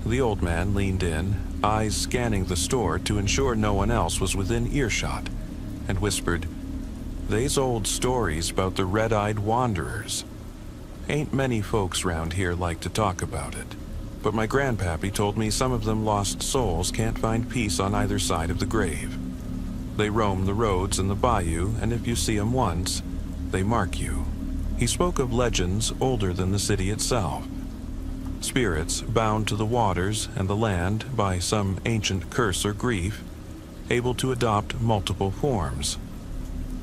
The old man leaned in, eyes scanning the store to ensure no one else was within earshot, and whispered, "They's old stories about the red-eyed wanderers. Ain't many folks round here like to talk about it, but my grandpappy told me some of them lost souls can't find peace on either side of the grave. They roam the roads and the bayou, and if you see 'em once, they mark you." He spoke of legends older than the city itself. Spirits bound to the waters and the land by some ancient curse or grief, able to adopt multiple forms.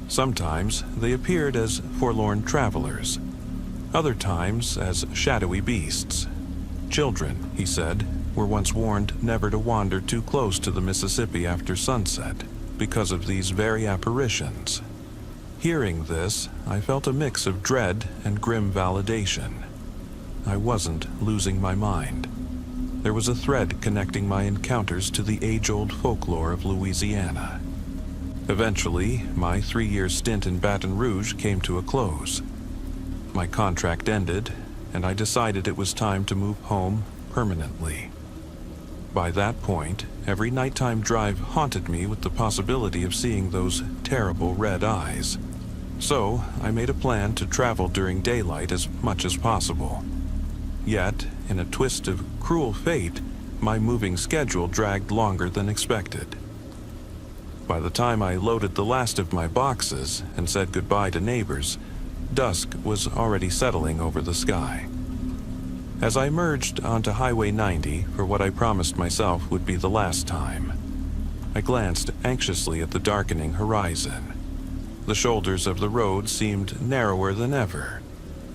Sometimes they appeared as forlorn travelers, other times as shadowy beasts. Children, he said, were once warned never to wander too close to the Mississippi after sunset because of these very apparitions. Hearing this, I felt a mix of dread and grim validation. I wasn't losing my mind. There was a thread connecting my encounters to the age-old folklore of Louisiana. Eventually, my 3-year stint in Baton Rouge came to a close. My contract ended, and I decided it was time to move home permanently. By that point, every nighttime drive haunted me with the possibility of seeing those terrible red eyes. So, I made a plan to travel during daylight as much as possible. Yet, in a twist of cruel fate, my moving schedule dragged longer than expected. By the time I loaded the last of my boxes and said goodbye to neighbors, dusk was already settling over the sky. As I merged onto Highway 90 for what I promised myself would be the last time, I glanced anxiously at the darkening horizon. The shoulders of the road seemed narrower than ever,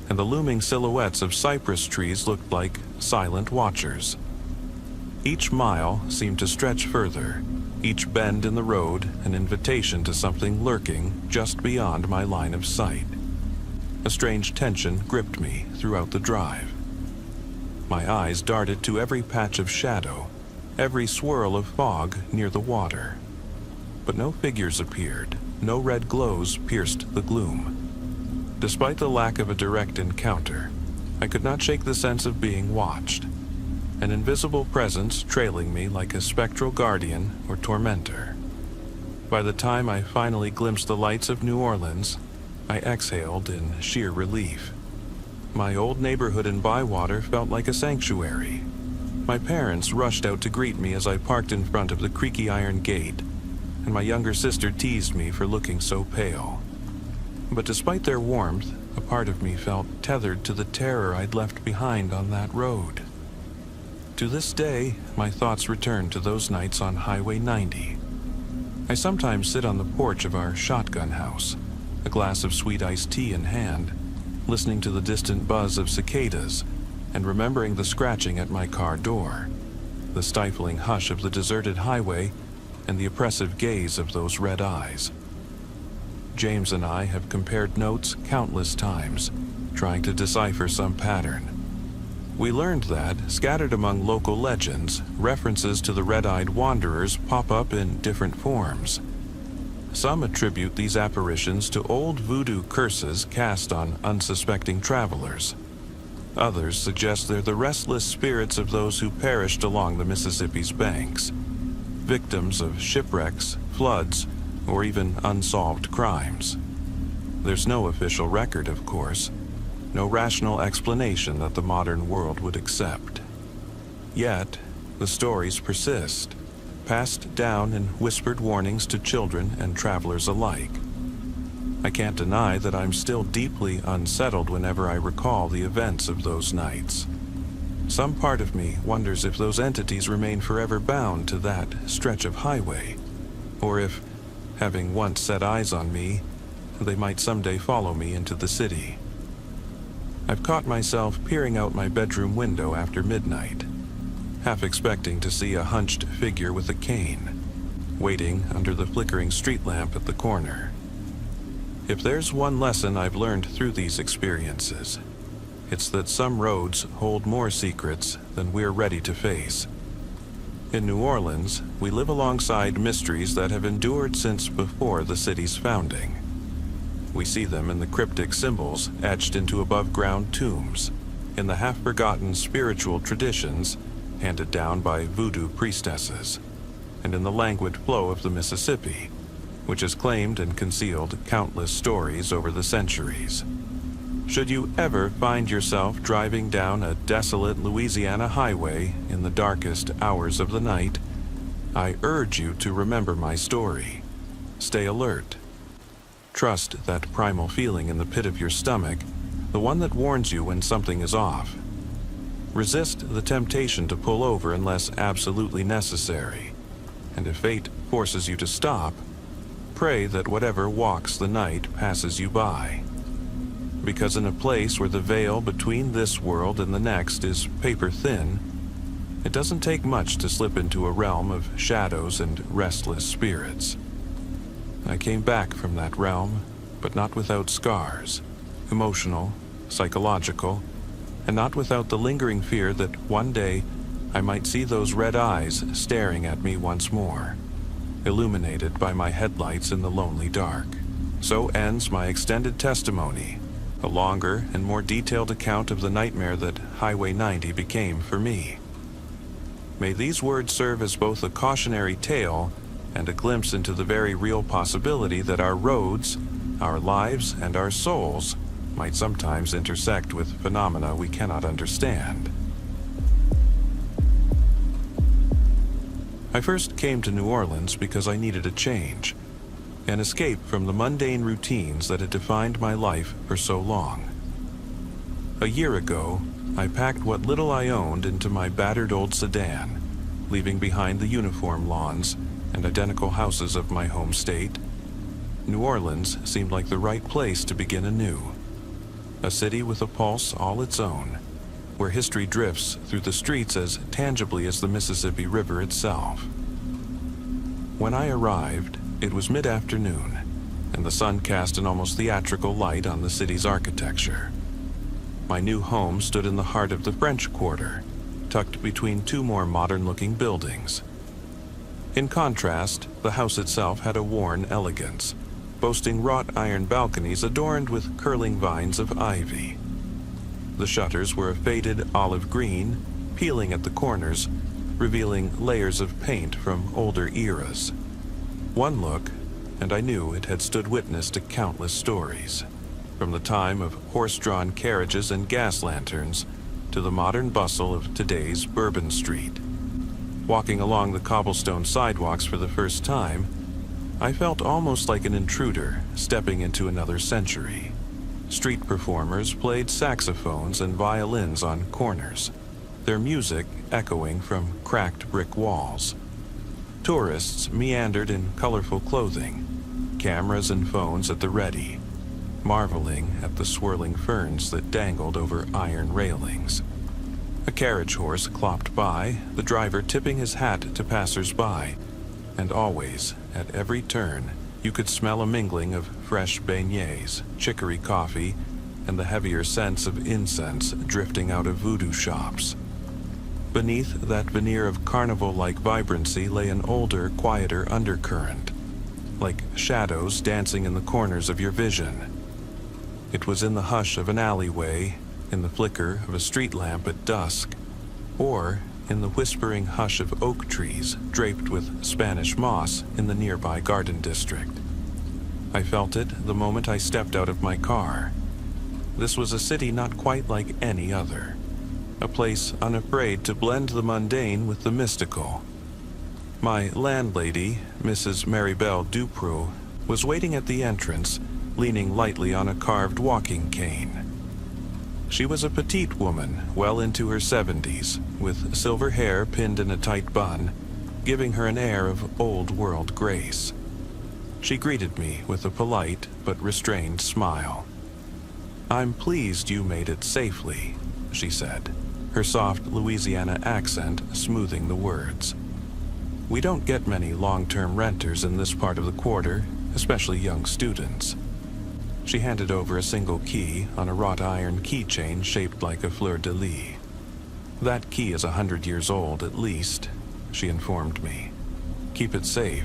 and the looming silhouettes of cypress trees looked like silent watchers. Each mile seemed to stretch further, each bend in the road an invitation to something lurking just beyond my line of sight. A strange tension gripped me throughout the drive. My eyes darted to every patch of shadow, every swirl of fog near the water. But no figures appeared, no red glows pierced the gloom. Despite the lack of a direct encounter, I could not shake the sense of being watched, an invisible presence trailing me like a spectral guardian or tormentor. By the time I finally glimpsed the lights of New Orleans, I exhaled in sheer relief. My old neighborhood in Bywater felt like a sanctuary. My parents rushed out to greet me as I parked in front of the creaky iron gate, and my younger sister teased me for looking so pale. But despite their warmth, a part of me felt tethered to the terror I'd left behind on that road. To this day, my thoughts return to those nights on Highway 90. I sometimes sit on the porch of our shotgun house, a glass of sweet iced tea in hand, listening to the distant buzz of cicadas and remembering the scratching at my car door, the stifling hush of the deserted highway, and the oppressive gaze of those red eyes. James and I have compared notes countless times, trying to decipher some pattern. We learned that, scattered among local legends, references to the red-eyed wanderers pop up in different forms. Some attribute these apparitions to old voodoo curses cast on unsuspecting travelers. Others suggest they're the restless spirits of those who perished along the Mississippi's banks, victims of shipwrecks, floods, or even unsolved crimes. There's no official record, of course, no rational explanation that the modern world would accept. Yet, the stories persist, passed down in whispered warnings to children and travelers alike. I can't deny that I'm still deeply unsettled whenever I recall the events of those nights. Some part of me wonders if those entities remain forever bound to that stretch of highway, or if, having once set eyes on me, they might someday follow me into the city. I've caught myself peering out my bedroom window after midnight, half expecting to see a hunched figure with a cane, waiting under the flickering street lamp at the corner. If there's one lesson I've learned through these experiences, it's that some roads hold more secrets than we're ready to face. In New Orleans, we live alongside mysteries that have endured since before the city's founding. We see them in the cryptic symbols etched into above-ground tombs, in the half-forgotten spiritual traditions handed down by voodoo priestesses, and in the languid flow of the Mississippi, which has claimed and concealed countless stories over the centuries. Should you ever find yourself driving down a desolate Louisiana highway in the darkest hours of the night, I urge you to remember my story. Stay alert. Trust that primal feeling in the pit of your stomach, the one that warns you when something is off. Resist the temptation to pull over unless absolutely necessary. And if fate forces you to stop, pray that whatever walks the night passes you by. Because in a place where the veil between this world and the next is paper thin, it doesn't take much to slip into a realm of shadows and restless spirits. I came back from that realm but not without scars, emotional, psychological, and not without the lingering fear that one day I might see those red eyes staring at me once more, illuminated by my headlights in the lonely dark. So ends my extended testimony, a longer and more detailed account of the nightmare that Highway 90 became for me. May these words serve as both a cautionary tale and a glimpse into the very real possibility that our roads, our lives, and our souls might sometimes intersect with phenomena we cannot understand. I first came to New Orleans because I needed a change, an escape from the mundane routines that had defined my life for so long. A year ago, I packed what little I owned into my battered old sedan, leaving behind the uniform lawns and identical houses of my home state. New Orleans seemed like the right place to begin anew. A city with a pulse all its own, where history drifts through the streets as tangibly as the Mississippi River itself. When I arrived, it was mid-afternoon, and the sun cast an almost theatrical light on the city's architecture. My new home stood in the heart of the French Quarter, tucked between two more modern-looking buildings. In contrast, the house itself had a worn elegance, boasting wrought iron balconies adorned with curling vines of ivy. The shutters were a faded olive green, peeling at the corners, revealing layers of paint from older eras. One look, and I knew it had stood witness to countless stories, from the time of horse-drawn carriages and gas lanterns to the modern bustle of today's Bourbon Street. Walking along the cobblestone sidewalks for the first time, I felt almost like an intruder stepping into another century. Street performers played saxophones and violins on corners, their music echoing from cracked brick walls. Tourists meandered in colorful clothing, cameras and phones at the ready, marveling at the swirling ferns that dangled over iron railings. A carriage horse clopped by, the driver tipping his hat to passers-by, and always, at every turn, you could smell a mingling of fresh beignets, chicory coffee, and the heavier scents of incense drifting out of voodoo shops. Beneath that veneer of carnival-like vibrancy lay an older, quieter undercurrent, like shadows dancing in the corners of your vision. It was in the hush of an alleyway, in the flicker of a street lamp at dusk, or in the whispering hush of oak trees draped with Spanish moss in the nearby garden district. I felt it the moment I stepped out of my car. This was a city not quite like any other, a place unafraid to blend the mundane with the mystical. My landlady, Mrs. Maribel Duproux, was waiting at the entrance, leaning lightly on a carved walking cane. She was a petite woman, well into her 70s, with silver hair pinned in a tight bun, giving her an air of old-world grace. She greeted me with a polite but restrained smile. "I'm pleased you made it safely," she said, her soft Louisiana accent smoothing the words. "We don't get many long-term renters in this part of the quarter, especially young students." She handed over a single key on a wrought iron keychain shaped like a fleur-de-lis. "That key is 100 years old at least," she informed me. "Keep it safe.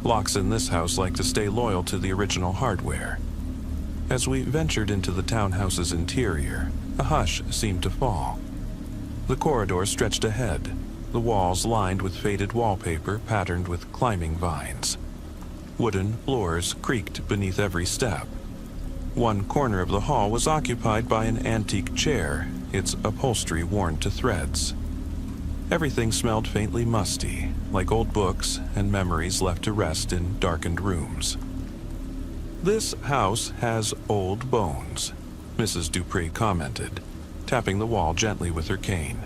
Locks in this house like to stay loyal to the original hardware." As we ventured into the townhouse's interior, a hush seemed to fall. The corridor stretched ahead, the walls lined with faded wallpaper patterned with climbing vines. Wooden floors creaked beneath every step. One corner of the hall was occupied by an antique chair, its upholstery worn to threads. Everything smelled faintly musty, like old books and memories left to rest in darkened rooms. "This house has old bones," Mrs. Dupree commented, tapping the wall gently with her cane.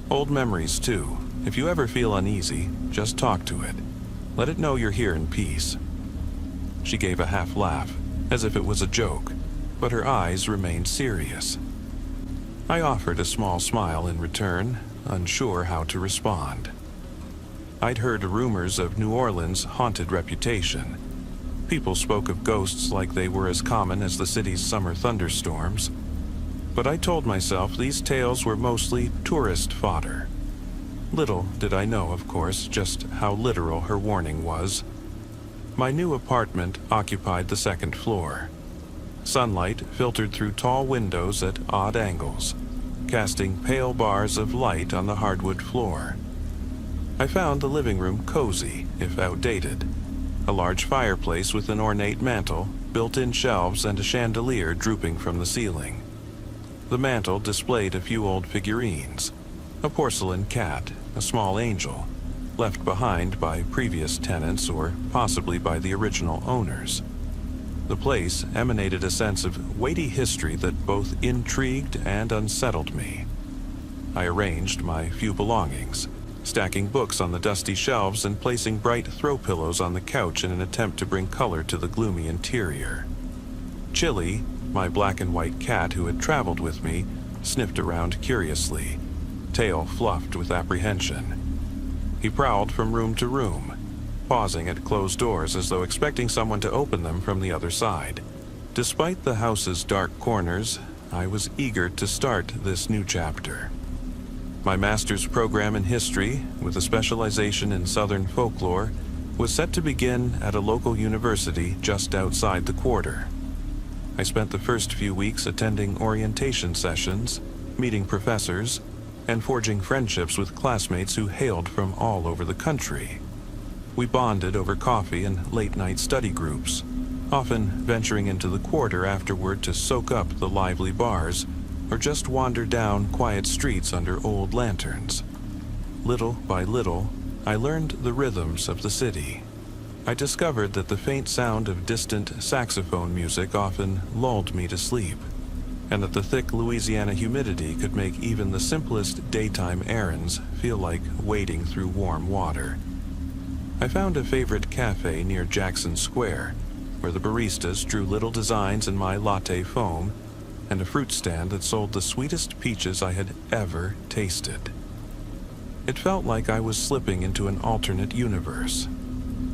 "Old memories, too. If you ever feel uneasy, just talk to it. Let it know you're here in peace." She gave a half laugh, as if it was a joke, but her eyes remained serious. I offered a small smile in return, unsure how to respond. I'd heard rumors of New Orleans' haunted reputation, People spoke of ghosts like they were as common as the city's summer thunderstorms. But I told myself these tales were mostly tourist fodder. Little did I know, of course, just how literal her warning was. My new apartment occupied the second floor. Sunlight filtered through tall windows at odd angles, casting pale bars of light on the hardwood floor. I found the living room cozy, if outdated. A large fireplace with an ornate mantel, built-in shelves, and a chandelier drooping from the ceiling. The mantel displayed a few old figurines, a porcelain cat, a small angel, left behind by previous tenants or possibly by the original owners. The place emanated a sense of weighty history that both intrigued and unsettled me. I arranged my few belongings, stacking books on the dusty shelves and placing bright throw pillows on the couch in an attempt to bring color to the gloomy interior. Chili, my black and white cat who had traveled with me, sniffed around curiously, tail fluffed with apprehension. He prowled from room to room, pausing at closed doors as though expecting someone to open them from the other side. Despite the house's dark corners, I was eager to start this new chapter. My master's program in history, with a specialization in Southern folklore, was set to begin at a local university just outside the quarter. I spent the first few weeks attending orientation sessions, meeting professors, and forging friendships with classmates who hailed from all over the country. We bonded over coffee and late-night study groups, often venturing into the quarter afterward to soak up the lively bars or just wander down quiet streets under old lanterns. Little by little, I learned the rhythms of the city. I discovered that the faint sound of distant saxophone music often lulled me to sleep, and that the thick Louisiana humidity could make even the simplest daytime errands feel like wading through warm water. I found a favorite cafe near Jackson Square, where the baristas drew little designs in my latte foam, and a fruit stand that sold the sweetest peaches I had ever tasted. It felt like I was slipping into an alternate universe,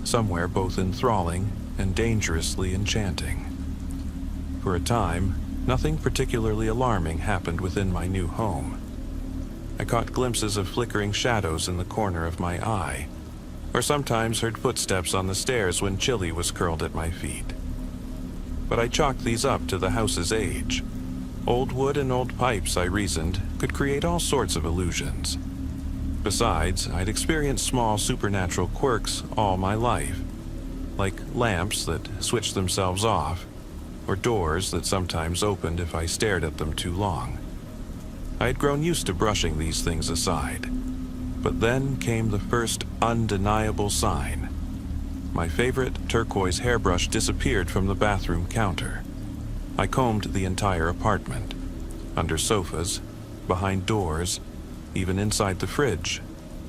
somewhere both enthralling and dangerously enchanting. For a time, nothing particularly alarming happened within my new home. I caught glimpses of flickering shadows in the corner of my eye, or sometimes heard footsteps on the stairs when Chili was curled at my feet. But I chalked these up to the house's age. Old wood and old pipes, I reasoned, could create all sorts of illusions. Besides, I'd experienced small supernatural quirks all my life, like lamps that switched themselves off, or doors that sometimes opened if I stared at them too long. I had grown used to brushing these things aside. But then came the first undeniable sign. My favorite turquoise hairbrush disappeared from the bathroom counter. I combed the entire apartment, under sofas, behind doors, even inside the fridge,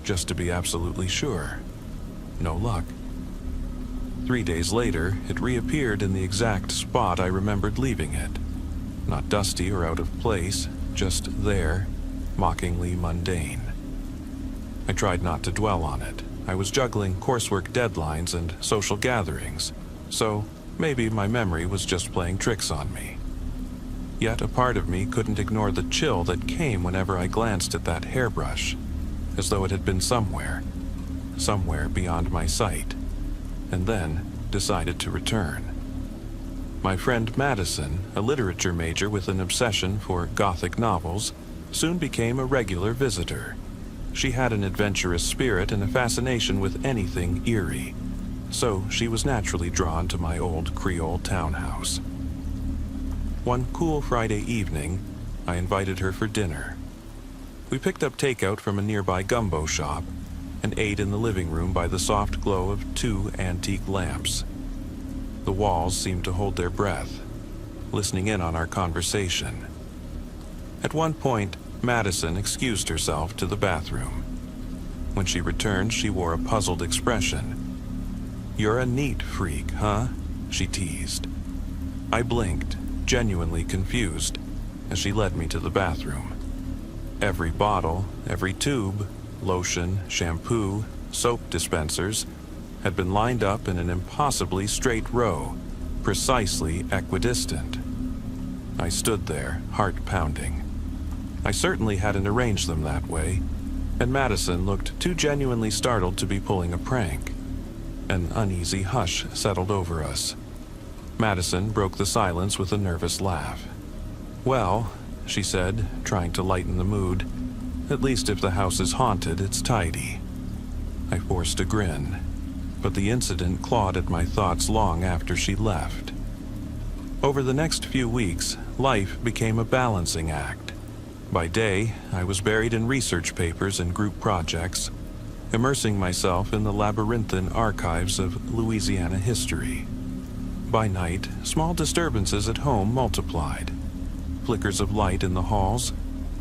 just to be absolutely sure. No luck. 3 days later, it reappeared in the exact spot I remembered leaving it. Not dusty or out of place, just there, mockingly mundane. I tried not to dwell on it. I was juggling coursework deadlines and social gatherings, so maybe my memory was just playing tricks on me. Yet a part of me couldn't ignore the chill that came whenever I glanced at that hairbrush, as though it had been somewhere beyond my sight, and then decided to return. My friend Madison, a literature major with an obsession for Gothic novels, soon became a regular visitor. She had an adventurous spirit and a fascination with anything eerie, so she was naturally drawn to my old Creole townhouse. One cool Friday evening, I invited her for dinner. We picked up takeout from a nearby gumbo shop and ate in the living room by the soft glow of 2 antique lamps. The walls seemed to hold their breath, listening in on our conversation. At one point, Madison excused herself to the bathroom. When she returned, she wore a puzzled expression. "You're a neat freak, huh?" she teased. I blinked, genuinely confused, as she led me to the bathroom. Every bottle, every tube, lotion, shampoo, soap dispensers, had been lined up in an impossibly straight row, precisely equidistant. I stood there, heart pounding. I certainly hadn't arranged them that way, and Madison looked too genuinely startled to be pulling a prank. An uneasy hush settled over us. Madison broke the silence with a nervous laugh. "Well," she said, trying to lighten the mood, "at least if the house is haunted, it's tidy." I forced a grin, but the incident clawed at my thoughts long after she left. Over the next few weeks, life became a balancing act. By day, I was buried in research papers and group projects, immersing myself in the labyrinthine archives of Louisiana history. By night, small disturbances at home multiplied. Flickers of light in the halls,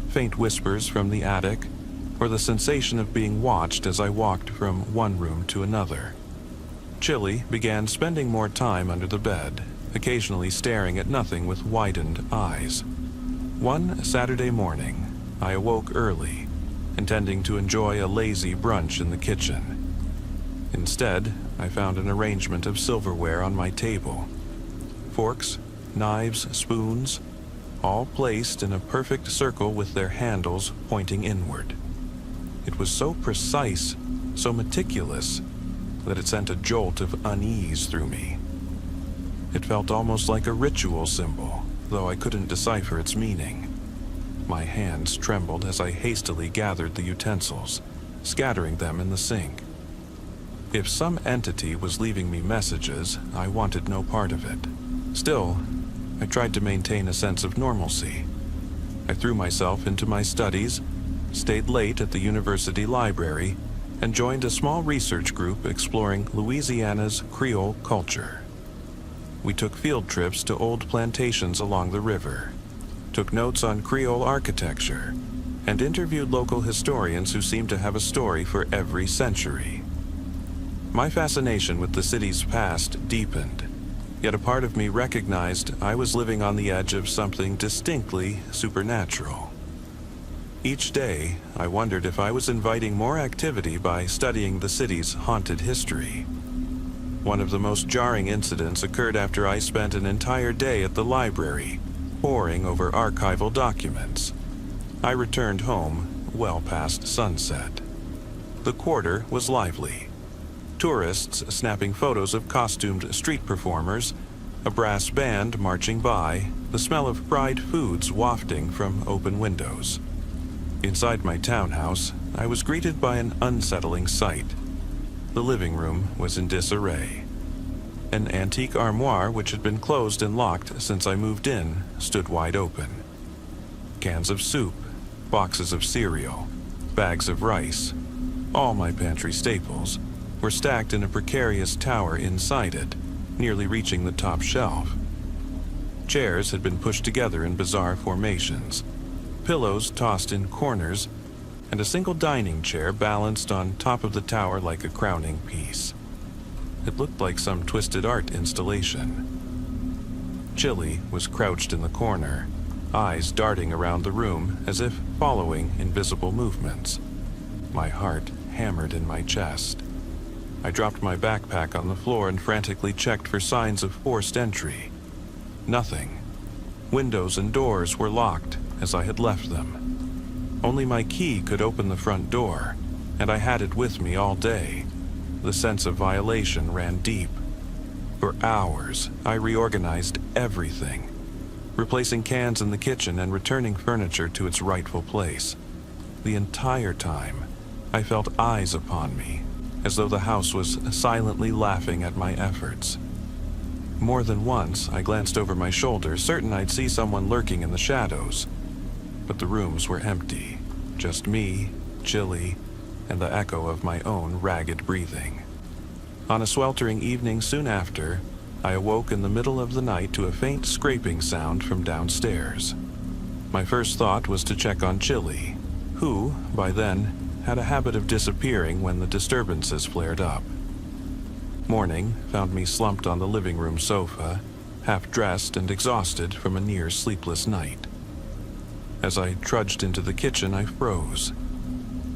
faint whispers from the attic, or the sensation of being watched as I walked from one room to another. Chili began spending more time under the bed, occasionally staring at nothing with widened eyes. One Saturday morning, I awoke early, intending to enjoy a lazy brunch in the kitchen. Instead, I found an arrangement of silverware on my table. Forks, knives, spoons, all placed in a perfect circle with their handles pointing inward. It was so precise, so meticulous, that it sent a jolt of unease through me. It felt almost like a ritual symbol, though I couldn't decipher its meaning. My hands trembled as I hastily gathered the utensils, scattering them in the sink. If some entity was leaving me messages, I wanted no part of it. Still, I tried to maintain a sense of normalcy. I threw myself into my studies, stayed late at the university library, and joined a small research group exploring Louisiana's Creole culture. We took field trips to old plantations along the river, took notes on Creole architecture, and interviewed local historians who seemed to have a story for every century. My fascination with the city's past deepened, yet a part of me recognized I was living on the edge of something distinctly supernatural. Each day, I wondered if I was inviting more activity by studying the city's haunted history. One of the most jarring incidents occurred after I spent an entire day at the library, poring over archival documents. I returned home well past sunset. The quarter was lively. Tourists snapping photos of costumed street performers, a brass band marching by, the smell of fried foods wafting from open windows. Inside my townhouse, I was greeted by an unsettling sight. The living room was in disarray. An antique armoire, which had been closed and locked since I moved in, stood wide open. Cans of soup, boxes of cereal, bags of rice, all my pantry staples, were stacked in a precarious tower inside it, nearly reaching the top shelf. Chairs had been pushed together in bizarre formations, pillows tossed in corners, and a single dining chair balanced on top of the tower like a crowning piece. It looked like some twisted art installation. Chili was crouched in the corner, eyes darting around the room as if following invisible movements. My heart hammered in my chest. I dropped my backpack on the floor and frantically checked for signs of forced entry. Nothing. Windows and doors were locked as I had left them. Only my key could open the front door, and I had it with me all day. The sense of violation ran deep. For hours, I reorganized everything, replacing cans in the kitchen and returning furniture to its rightful place. The entire time, I felt eyes upon me, as though the house was silently laughing at my efforts. More than once, I glanced over my shoulder, certain I'd see someone lurking in the shadows. But the rooms were empty, just me, Chili, and the echo of my own ragged breathing. On a sweltering evening soon after, I awoke in the middle of the night to a faint scraping sound from downstairs. My first thought was to check on Chili, who, by then, had a habit of disappearing when the disturbances flared up. Morning found me slumped on the living room sofa, half dressed and exhausted from a near sleepless night. As I trudged into the kitchen, I froze.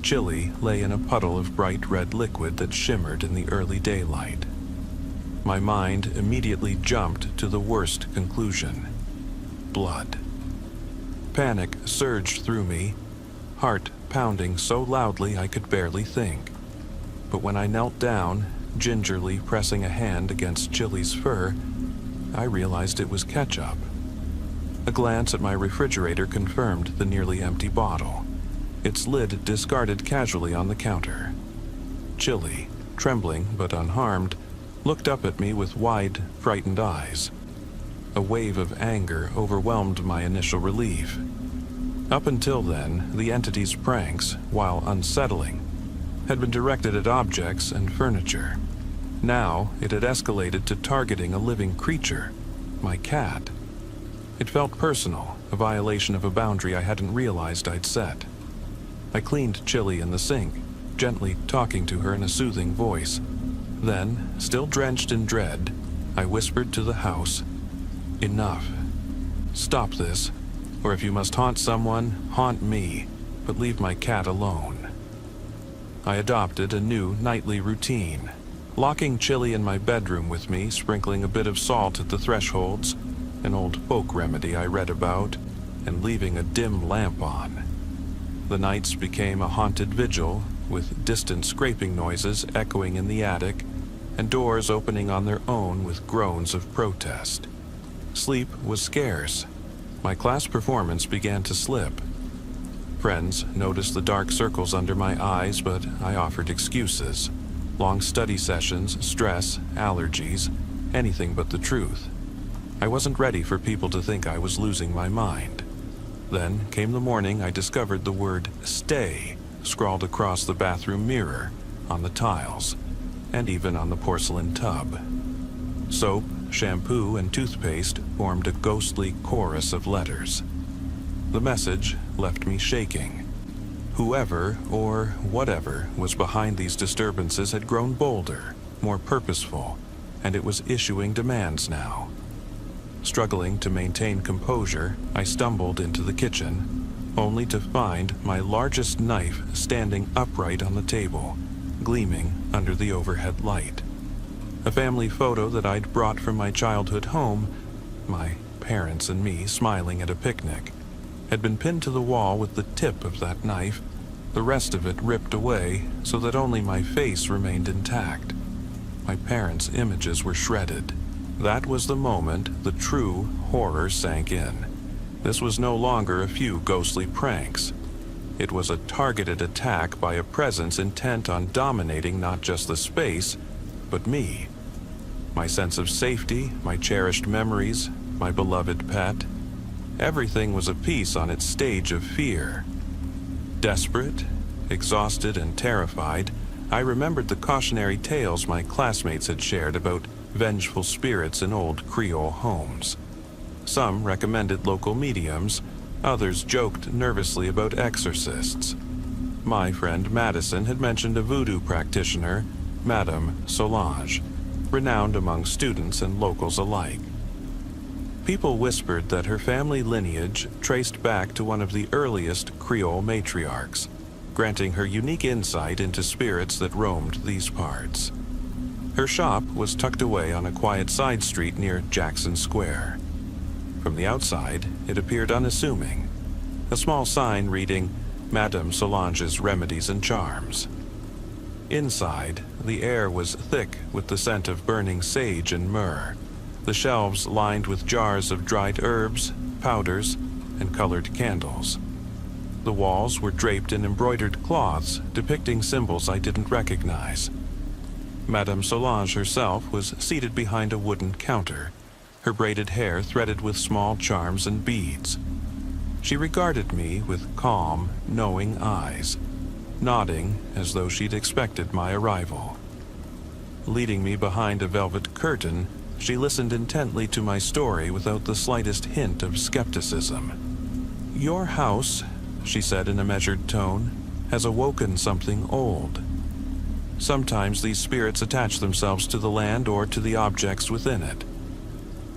Chili lay in a puddle of bright red liquid that shimmered in the early daylight. My mind immediately jumped to the worst conclusion: blood. Panic surged through me, heart pounding so loudly I could barely think. But when I knelt down, gingerly pressing a hand against Chili's fur, I realized it was ketchup. A glance at my refrigerator confirmed the nearly empty bottle, its lid discarded casually on the counter. Chili, trembling but unharmed, looked up at me with wide, frightened eyes. A wave of anger overwhelmed my initial relief. Up until then, the entity's pranks, while unsettling, had been directed at objects and furniture. Now, it had escalated to targeting a living creature, my cat. It felt personal, a violation of a boundary I hadn't realized I'd set. I cleaned Chili in the sink, gently talking to her in a soothing voice. Then, still drenched in dread, I whispered to the house, "Enough. Stop this, or if you must haunt someone, haunt me, but leave my cat alone." I adopted a new nightly routine, locking Chili in my bedroom with me, sprinkling a bit of salt at the thresholds, an old folk remedy I read about, and leaving a dim lamp on. The nights became a haunted vigil, with distant scraping noises echoing in the attic, and doors opening on their own with groans of protest. Sleep was scarce. My class performance began to slip. Friends noticed the dark circles under my eyes, but I offered excuses. Long study sessions, stress, allergies, anything but the truth. I wasn't ready for people to think I was losing my mind. Then came the morning I discovered the word "stay" scrawled across the bathroom mirror, on the tiles, and even on the porcelain tub. Soap, shampoo, and toothpaste formed a ghostly chorus of letters. The message left me shaking. Whoever or whatever was behind these disturbances had grown bolder, more purposeful, and it was issuing demands now. Struggling to maintain composure, I stumbled into the kitchen, only to find my largest knife standing upright on the table, gleaming under the overhead light. A family photo that I'd brought from my childhood home, my parents and me smiling at a picnic, had been pinned to the wall with the tip of that knife, the rest of it ripped away so that only my face remained intact. My parents' images were shredded. That was the moment the true horror sank in. This was no longer a few ghostly pranks. It was a targeted attack by a presence intent on dominating not just the space, but me. My sense of safety, my cherished memories, my beloved pet. Everything was a piece on its stage of fear. Desperate, exhausted, and terrified, I remembered the cautionary tales my classmates had shared about vengeful spirits in old Creole homes. Some recommended local mediums, others joked nervously about exorcists. My friend Madison had mentioned a voodoo practitioner, Madame Solange, renowned among students and locals alike. People whispered that her family lineage traced back to one of the earliest Creole matriarchs, granting her unique insight into spirits that roamed these parts. Her shop was tucked away on a quiet side street near Jackson Square. From the outside, it appeared unassuming, a small sign reading, "Madame Solange's Remedies and Charms." Inside, the air was thick with the scent of burning sage and myrrh, the shelves lined with jars of dried herbs, powders, and colored candles. The walls were draped in embroidered cloths depicting symbols I didn't recognize. Madame Solange herself was seated behind a wooden counter, her braided hair threaded with small charms and beads. She regarded me with calm, knowing eyes, nodding as though she'd expected my arrival. Leading me behind a velvet curtain, she listened intently to my story without the slightest hint of skepticism. "Your house," she said in a measured tone, "has awoken something old. Sometimes these spirits attach themselves to the land or to the objects within it.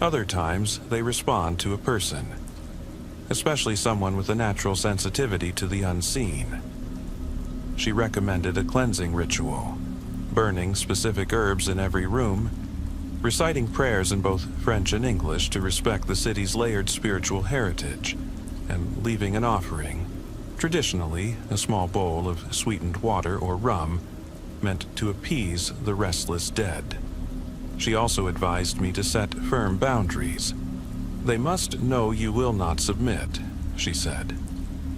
Other times, they respond to a person, especially someone with a natural sensitivity to the unseen." she recommended a cleansing ritual, burning specific herbs in every room, reciting prayers in both French and English to respect the city's layered spiritual heritage, and leaving an offering, traditionally a small bowl of sweetened water or rum, meant to appease the restless dead. She also advised me to set firm boundaries. "They must know you will not submit," she said.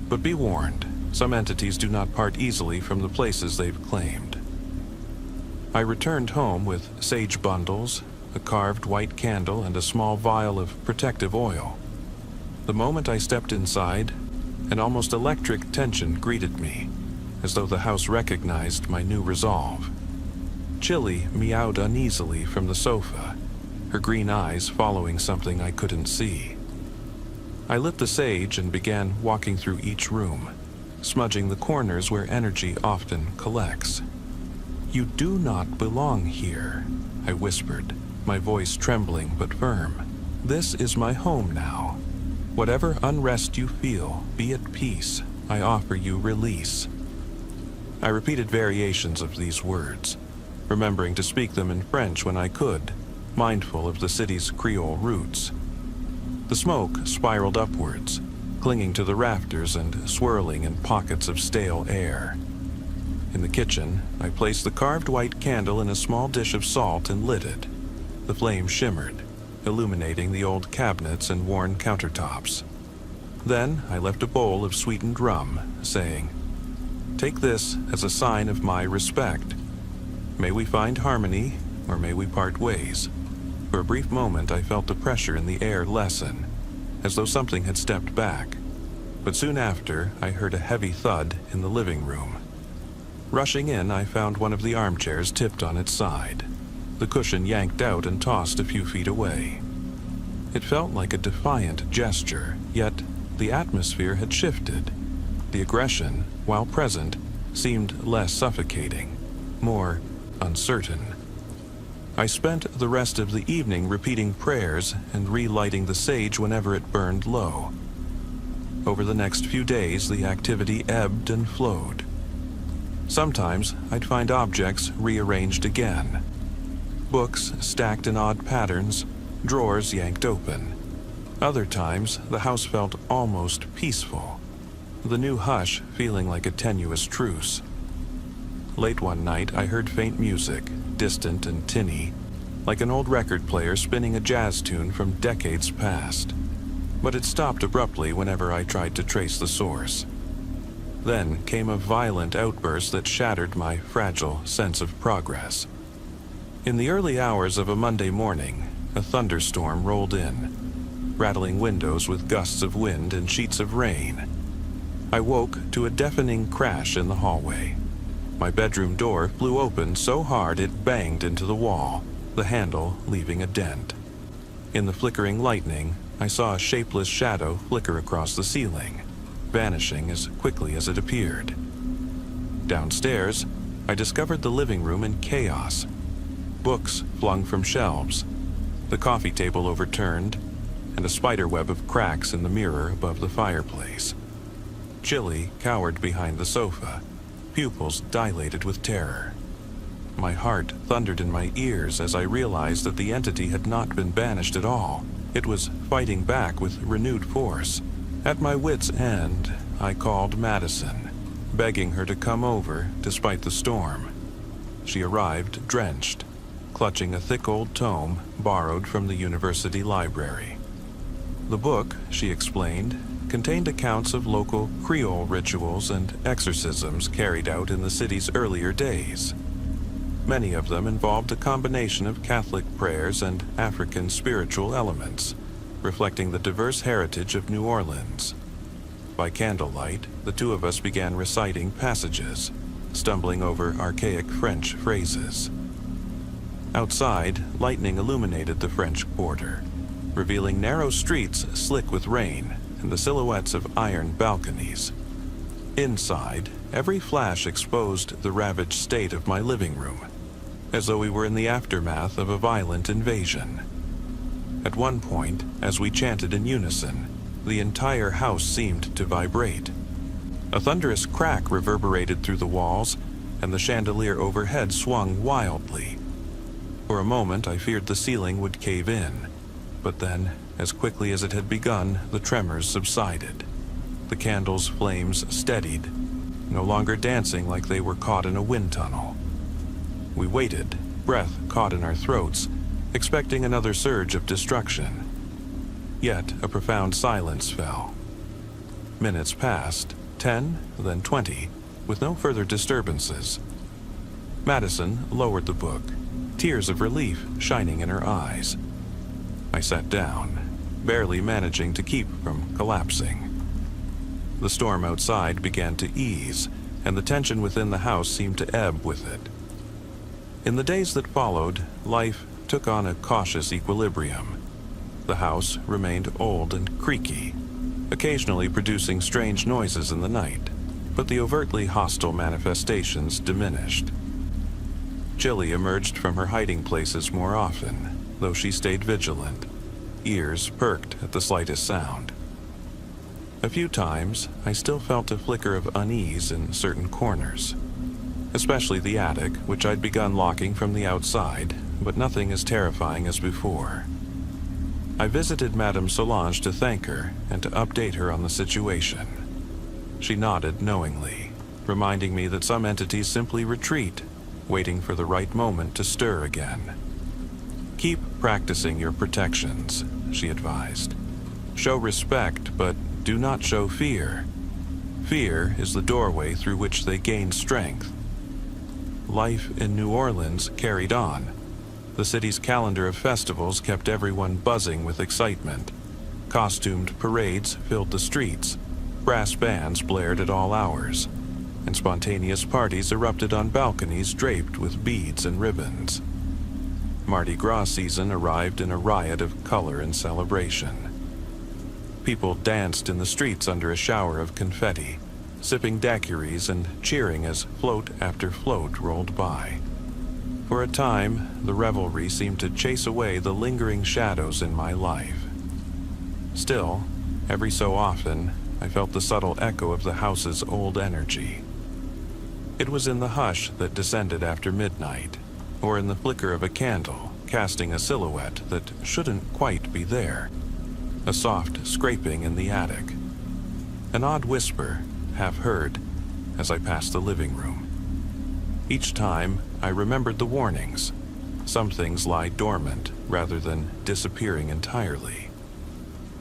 "But be warned, some entities do not part easily from the places they've claimed." I returned home with sage bundles, a carved white candle, and a small vial of protective oil. The moment I stepped inside, an almost electric tension greeted me, as though the house recognized my new resolve. Chili meowed uneasily from the sofa, her green eyes following something I couldn't see. I lit the sage and began walking through each room, smudging the corners where energy often collects. "You do not belong here," I whispered, my voice trembling but firm. "This is my home now. Whatever unrest you feel, be at peace. I offer you release." I repeated variations of these words, remembering to speak them in French when I could, mindful of the city's Creole roots. The smoke spiraled upwards, clinging to the rafters and swirling in pockets of stale air. In the kitchen, I placed the carved white candle in a small dish of salt and lit it. The flame shimmered, illuminating the old cabinets and worn countertops. Then I left a bowl of sweetened rum, saying, "Take this as a sign of my respect. May we find harmony, or may we part ways." For a brief moment I felt the pressure in the air lessen, as though something had stepped back. But soon after, I heard a heavy thud in the living room. Rushing in, I found one of the armchairs tipped on its side, the cushion yanked out and tossed a few feet away. It felt like a defiant gesture, yet the atmosphere had shifted. The aggression, while present, seemed less suffocating, more uncertain. I spent the rest of the evening repeating prayers and relighting the sage whenever it burned low. Over the next few days, the activity ebbed and flowed. Sometimes I'd find objects rearranged again. Books stacked in odd patterns, drawers yanked open. Other times, the house felt almost peaceful, the new hush feeling like a tenuous truce. Late one night, I heard faint music, distant and tinny, like an old record player spinning a jazz tune from decades past. But it stopped abruptly whenever I tried to trace the source. Then came a violent outburst that shattered my fragile sense of progress. In the early hours of a Monday morning, a thunderstorm rolled in, rattling windows with gusts of wind and sheets of rain. I woke to a deafening crash in the hallway. My bedroom door flew open so hard it banged into the wall, the handle leaving a dent. In the flickering lightning, I saw a shapeless shadow flicker across the ceiling, vanishing as quickly as it appeared. Downstairs, I discovered the living room in chaos. Books flung from shelves, the coffee table overturned, and a spiderweb of cracks in the mirror above the fireplace. Chili cowered behind the sofa, pupils dilated with terror. My heart thundered in my ears as I realized that the entity had not been banished at all. It was fighting back with renewed force. At my wit's end, I called Madison, begging her to come over despite the storm. She arrived drenched, clutching a thick old tome borrowed from the university library. The book, she explained, contained accounts of local Creole rituals and exorcisms carried out in the city's earlier days. Many of them involved a combination of Catholic prayers and African spiritual elements, reflecting the diverse heritage of New Orleans. By candlelight, the two of us began reciting passages, stumbling over archaic French phrases. Outside, lightning illuminated the French Quarter, revealing narrow streets slick with rain and the silhouettes of iron balconies. Inside, every flash exposed the ravaged state of my living room, as though we were in the aftermath of a violent invasion. At one point, as we chanted in unison, the entire house seemed to vibrate. A thunderous crack reverberated through the walls, and the chandelier overhead swung wildly. For a moment, I feared the ceiling would cave in, but then, as quickly as it had begun, the tremors subsided. The candle's flames steadied, no longer dancing like they were caught in a wind tunnel. We waited, breath caught in our throats, expecting another surge of destruction. Yet a profound silence fell. Minutes passed, 10, then 20, with no further disturbances. Madison lowered the book, tears of relief shining in her eyes. I sat down, barely managing to keep from collapsing. The storm outside began to ease, and the tension within the house seemed to ebb with it. In the days that followed, life took on a cautious equilibrium. The house remained old and creaky, occasionally producing strange noises in the night, but the overtly hostile manifestations diminished. Jilly emerged from her hiding places more often, though she stayed vigilant, ears perked at the slightest sound. A few times, I still felt a flicker of unease in certain corners, especially the attic, which I'd begun locking from the outside, but nothing as terrifying as before. I visited Madame Solange to thank her and to update her on the situation. She nodded knowingly, reminding me that some entities simply retreat, waiting for the right moment to stir again. Keep practicing your protections, she advised. Show respect, but do not show fear. Fear is the doorway through which they gain strength. Life in New Orleans carried on. The city's calendar of festivals kept everyone buzzing with excitement. Costumed parades filled the streets, brass bands blared at all hours, and spontaneous parties erupted on balconies draped with beads and ribbons. Mardi Gras season arrived in a riot of color and celebration. People danced in the streets under a shower of confetti, sipping daiquiris and cheering as float after float rolled by. For a time, the revelry seemed to chase away the lingering shadows in my life. Still, every so often, I felt the subtle echo of the house's old energy. It was in the hush that descended after midnight, or in the flicker of a candle casting a silhouette that shouldn't quite be there. A soft scraping in the attic. An odd whisper, half heard, as I passed the living room. Each time, I remembered the warnings. Some things lie dormant rather than disappearing entirely.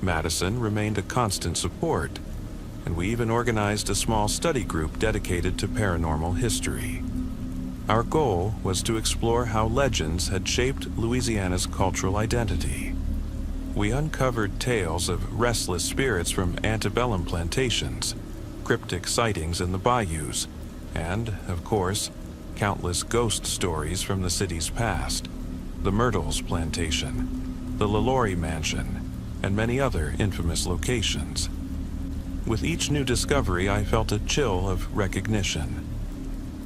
Madison remained a constant support, and we even organized a small study group dedicated to paranormal history. Our goal was to explore how legends had shaped Louisiana's cultural identity. We uncovered tales of restless spirits from antebellum plantations, cryptic sightings in the bayous, and, of course, countless ghost stories from the city's past, the Myrtles plantation, the LaLaurie mansion, and many other infamous locations. With each new discovery, I felt a chill of recognition.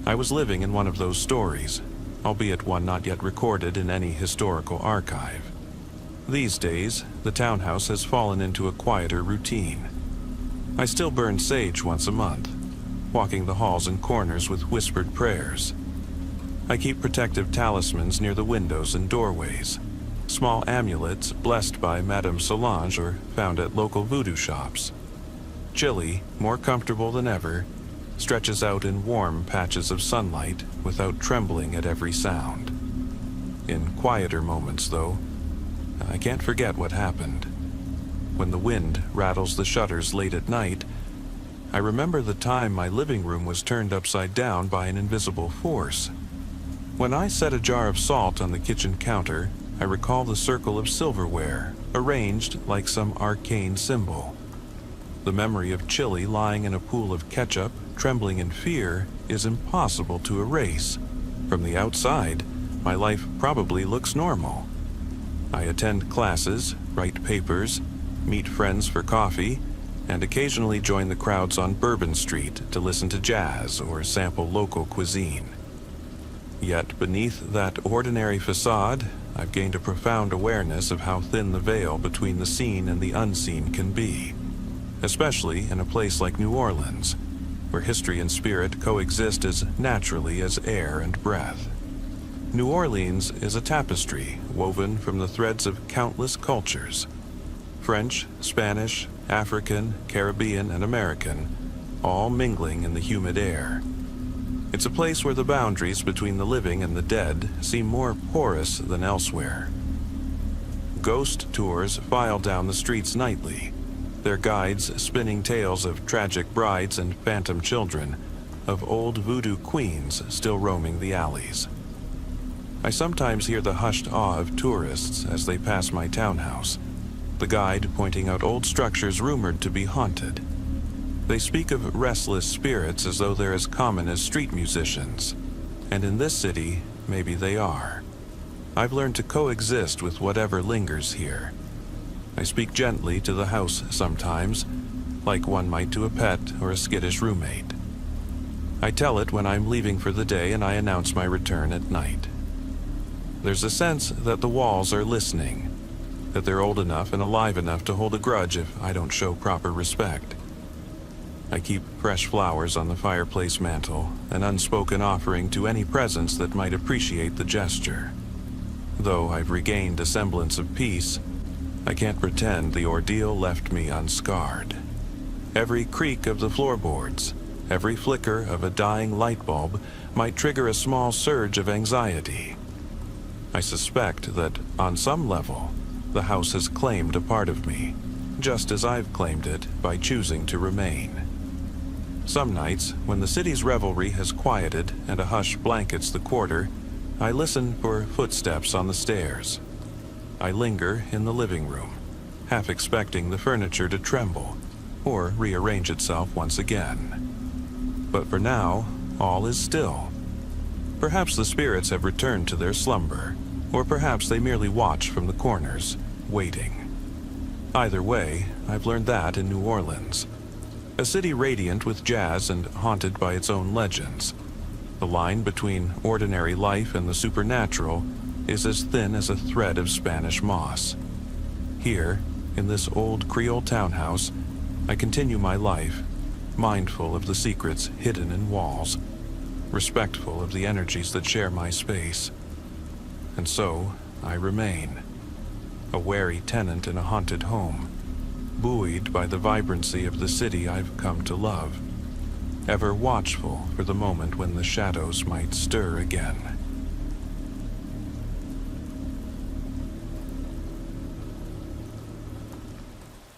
I was living in one of those stories, albeit one not yet recorded in any historical archive. These days, the townhouse has fallen into a quieter routine. I still burn sage once a month, walking the halls and corners with whispered prayers. I keep protective talismans near the windows and doorways, small amulets blessed by Madame Solange or found at local voodoo shops. Jilly, more comfortable than ever, stretches out in warm patches of sunlight without trembling at every sound. In quieter moments, though, I can't forget what happened. When the wind rattles the shutters late at night, I remember the time my living room was turned upside down by an invisible force. When I set a jar of salt on the kitchen counter, I recall the circle of silverware, arranged like some arcane symbol. The memory of Chili lying in a pool of ketchup, trembling in fear, is impossible to erase. From the outside, my life probably looks normal. I attend classes, write papers, meet friends for coffee, and occasionally join the crowds on Bourbon Street to listen to jazz or sample local cuisine. Yet beneath that ordinary facade, I've gained a profound awareness of how thin the veil between the seen and the unseen can be, especially in a place like New Orleans, where history and spirit coexist as naturally as air and breath. New Orleans is a tapestry woven from the threads of countless cultures. French, Spanish, African, Caribbean, and American, all mingling in the humid air. It's a place where the boundaries between the living and the dead seem more porous than elsewhere. Ghost tours file down the streets nightly, their guides spinning tales of tragic brides and phantom children, of old voodoo queens still roaming the alleys. I sometimes hear the hushed awe of tourists as they pass my townhouse, the guide pointing out old structures rumored to be haunted. They speak of restless spirits as though they're as common as street musicians, and in this city, maybe they are. I've learned to coexist with whatever lingers here. I speak gently to the house sometimes, like one might to a pet or a skittish roommate. I tell it when I'm leaving for the day, and I announce my return at night. There's a sense that the walls are listening, that they're old enough and alive enough to hold a grudge if I don't show proper respect. I keep fresh flowers on the fireplace mantel, an unspoken offering to any presence that might appreciate the gesture. Though I've regained a semblance of peace, I can't pretend the ordeal left me unscarred. Every creak of the floorboards, every flicker of a dying light bulb might trigger a small surge of anxiety. I suspect that, on some level, the house has claimed a part of me, just as I've claimed it by choosing to remain. Some nights, when the city's revelry has quieted and a hush blankets the quarter, I listen for footsteps on the stairs. I linger in the living room, half expecting the furniture to tremble or rearrange itself once again. But for now, all is still. Perhaps the spirits have returned to their slumber, or perhaps they merely watch from the corners, waiting. Either way, I've learned that in New Orleans, a city radiant with jazz and haunted by its own legends. The line between ordinary life and the supernatural is as thin as a thread of Spanish moss. Here, in this old Creole townhouse, I continue my life, mindful of the secrets hidden in walls, respectful of the energies that share my space. And so, I remain, a wary tenant in a haunted home, buoyed by the vibrancy of the city I've come to love, ever watchful for the moment when the shadows might stir again.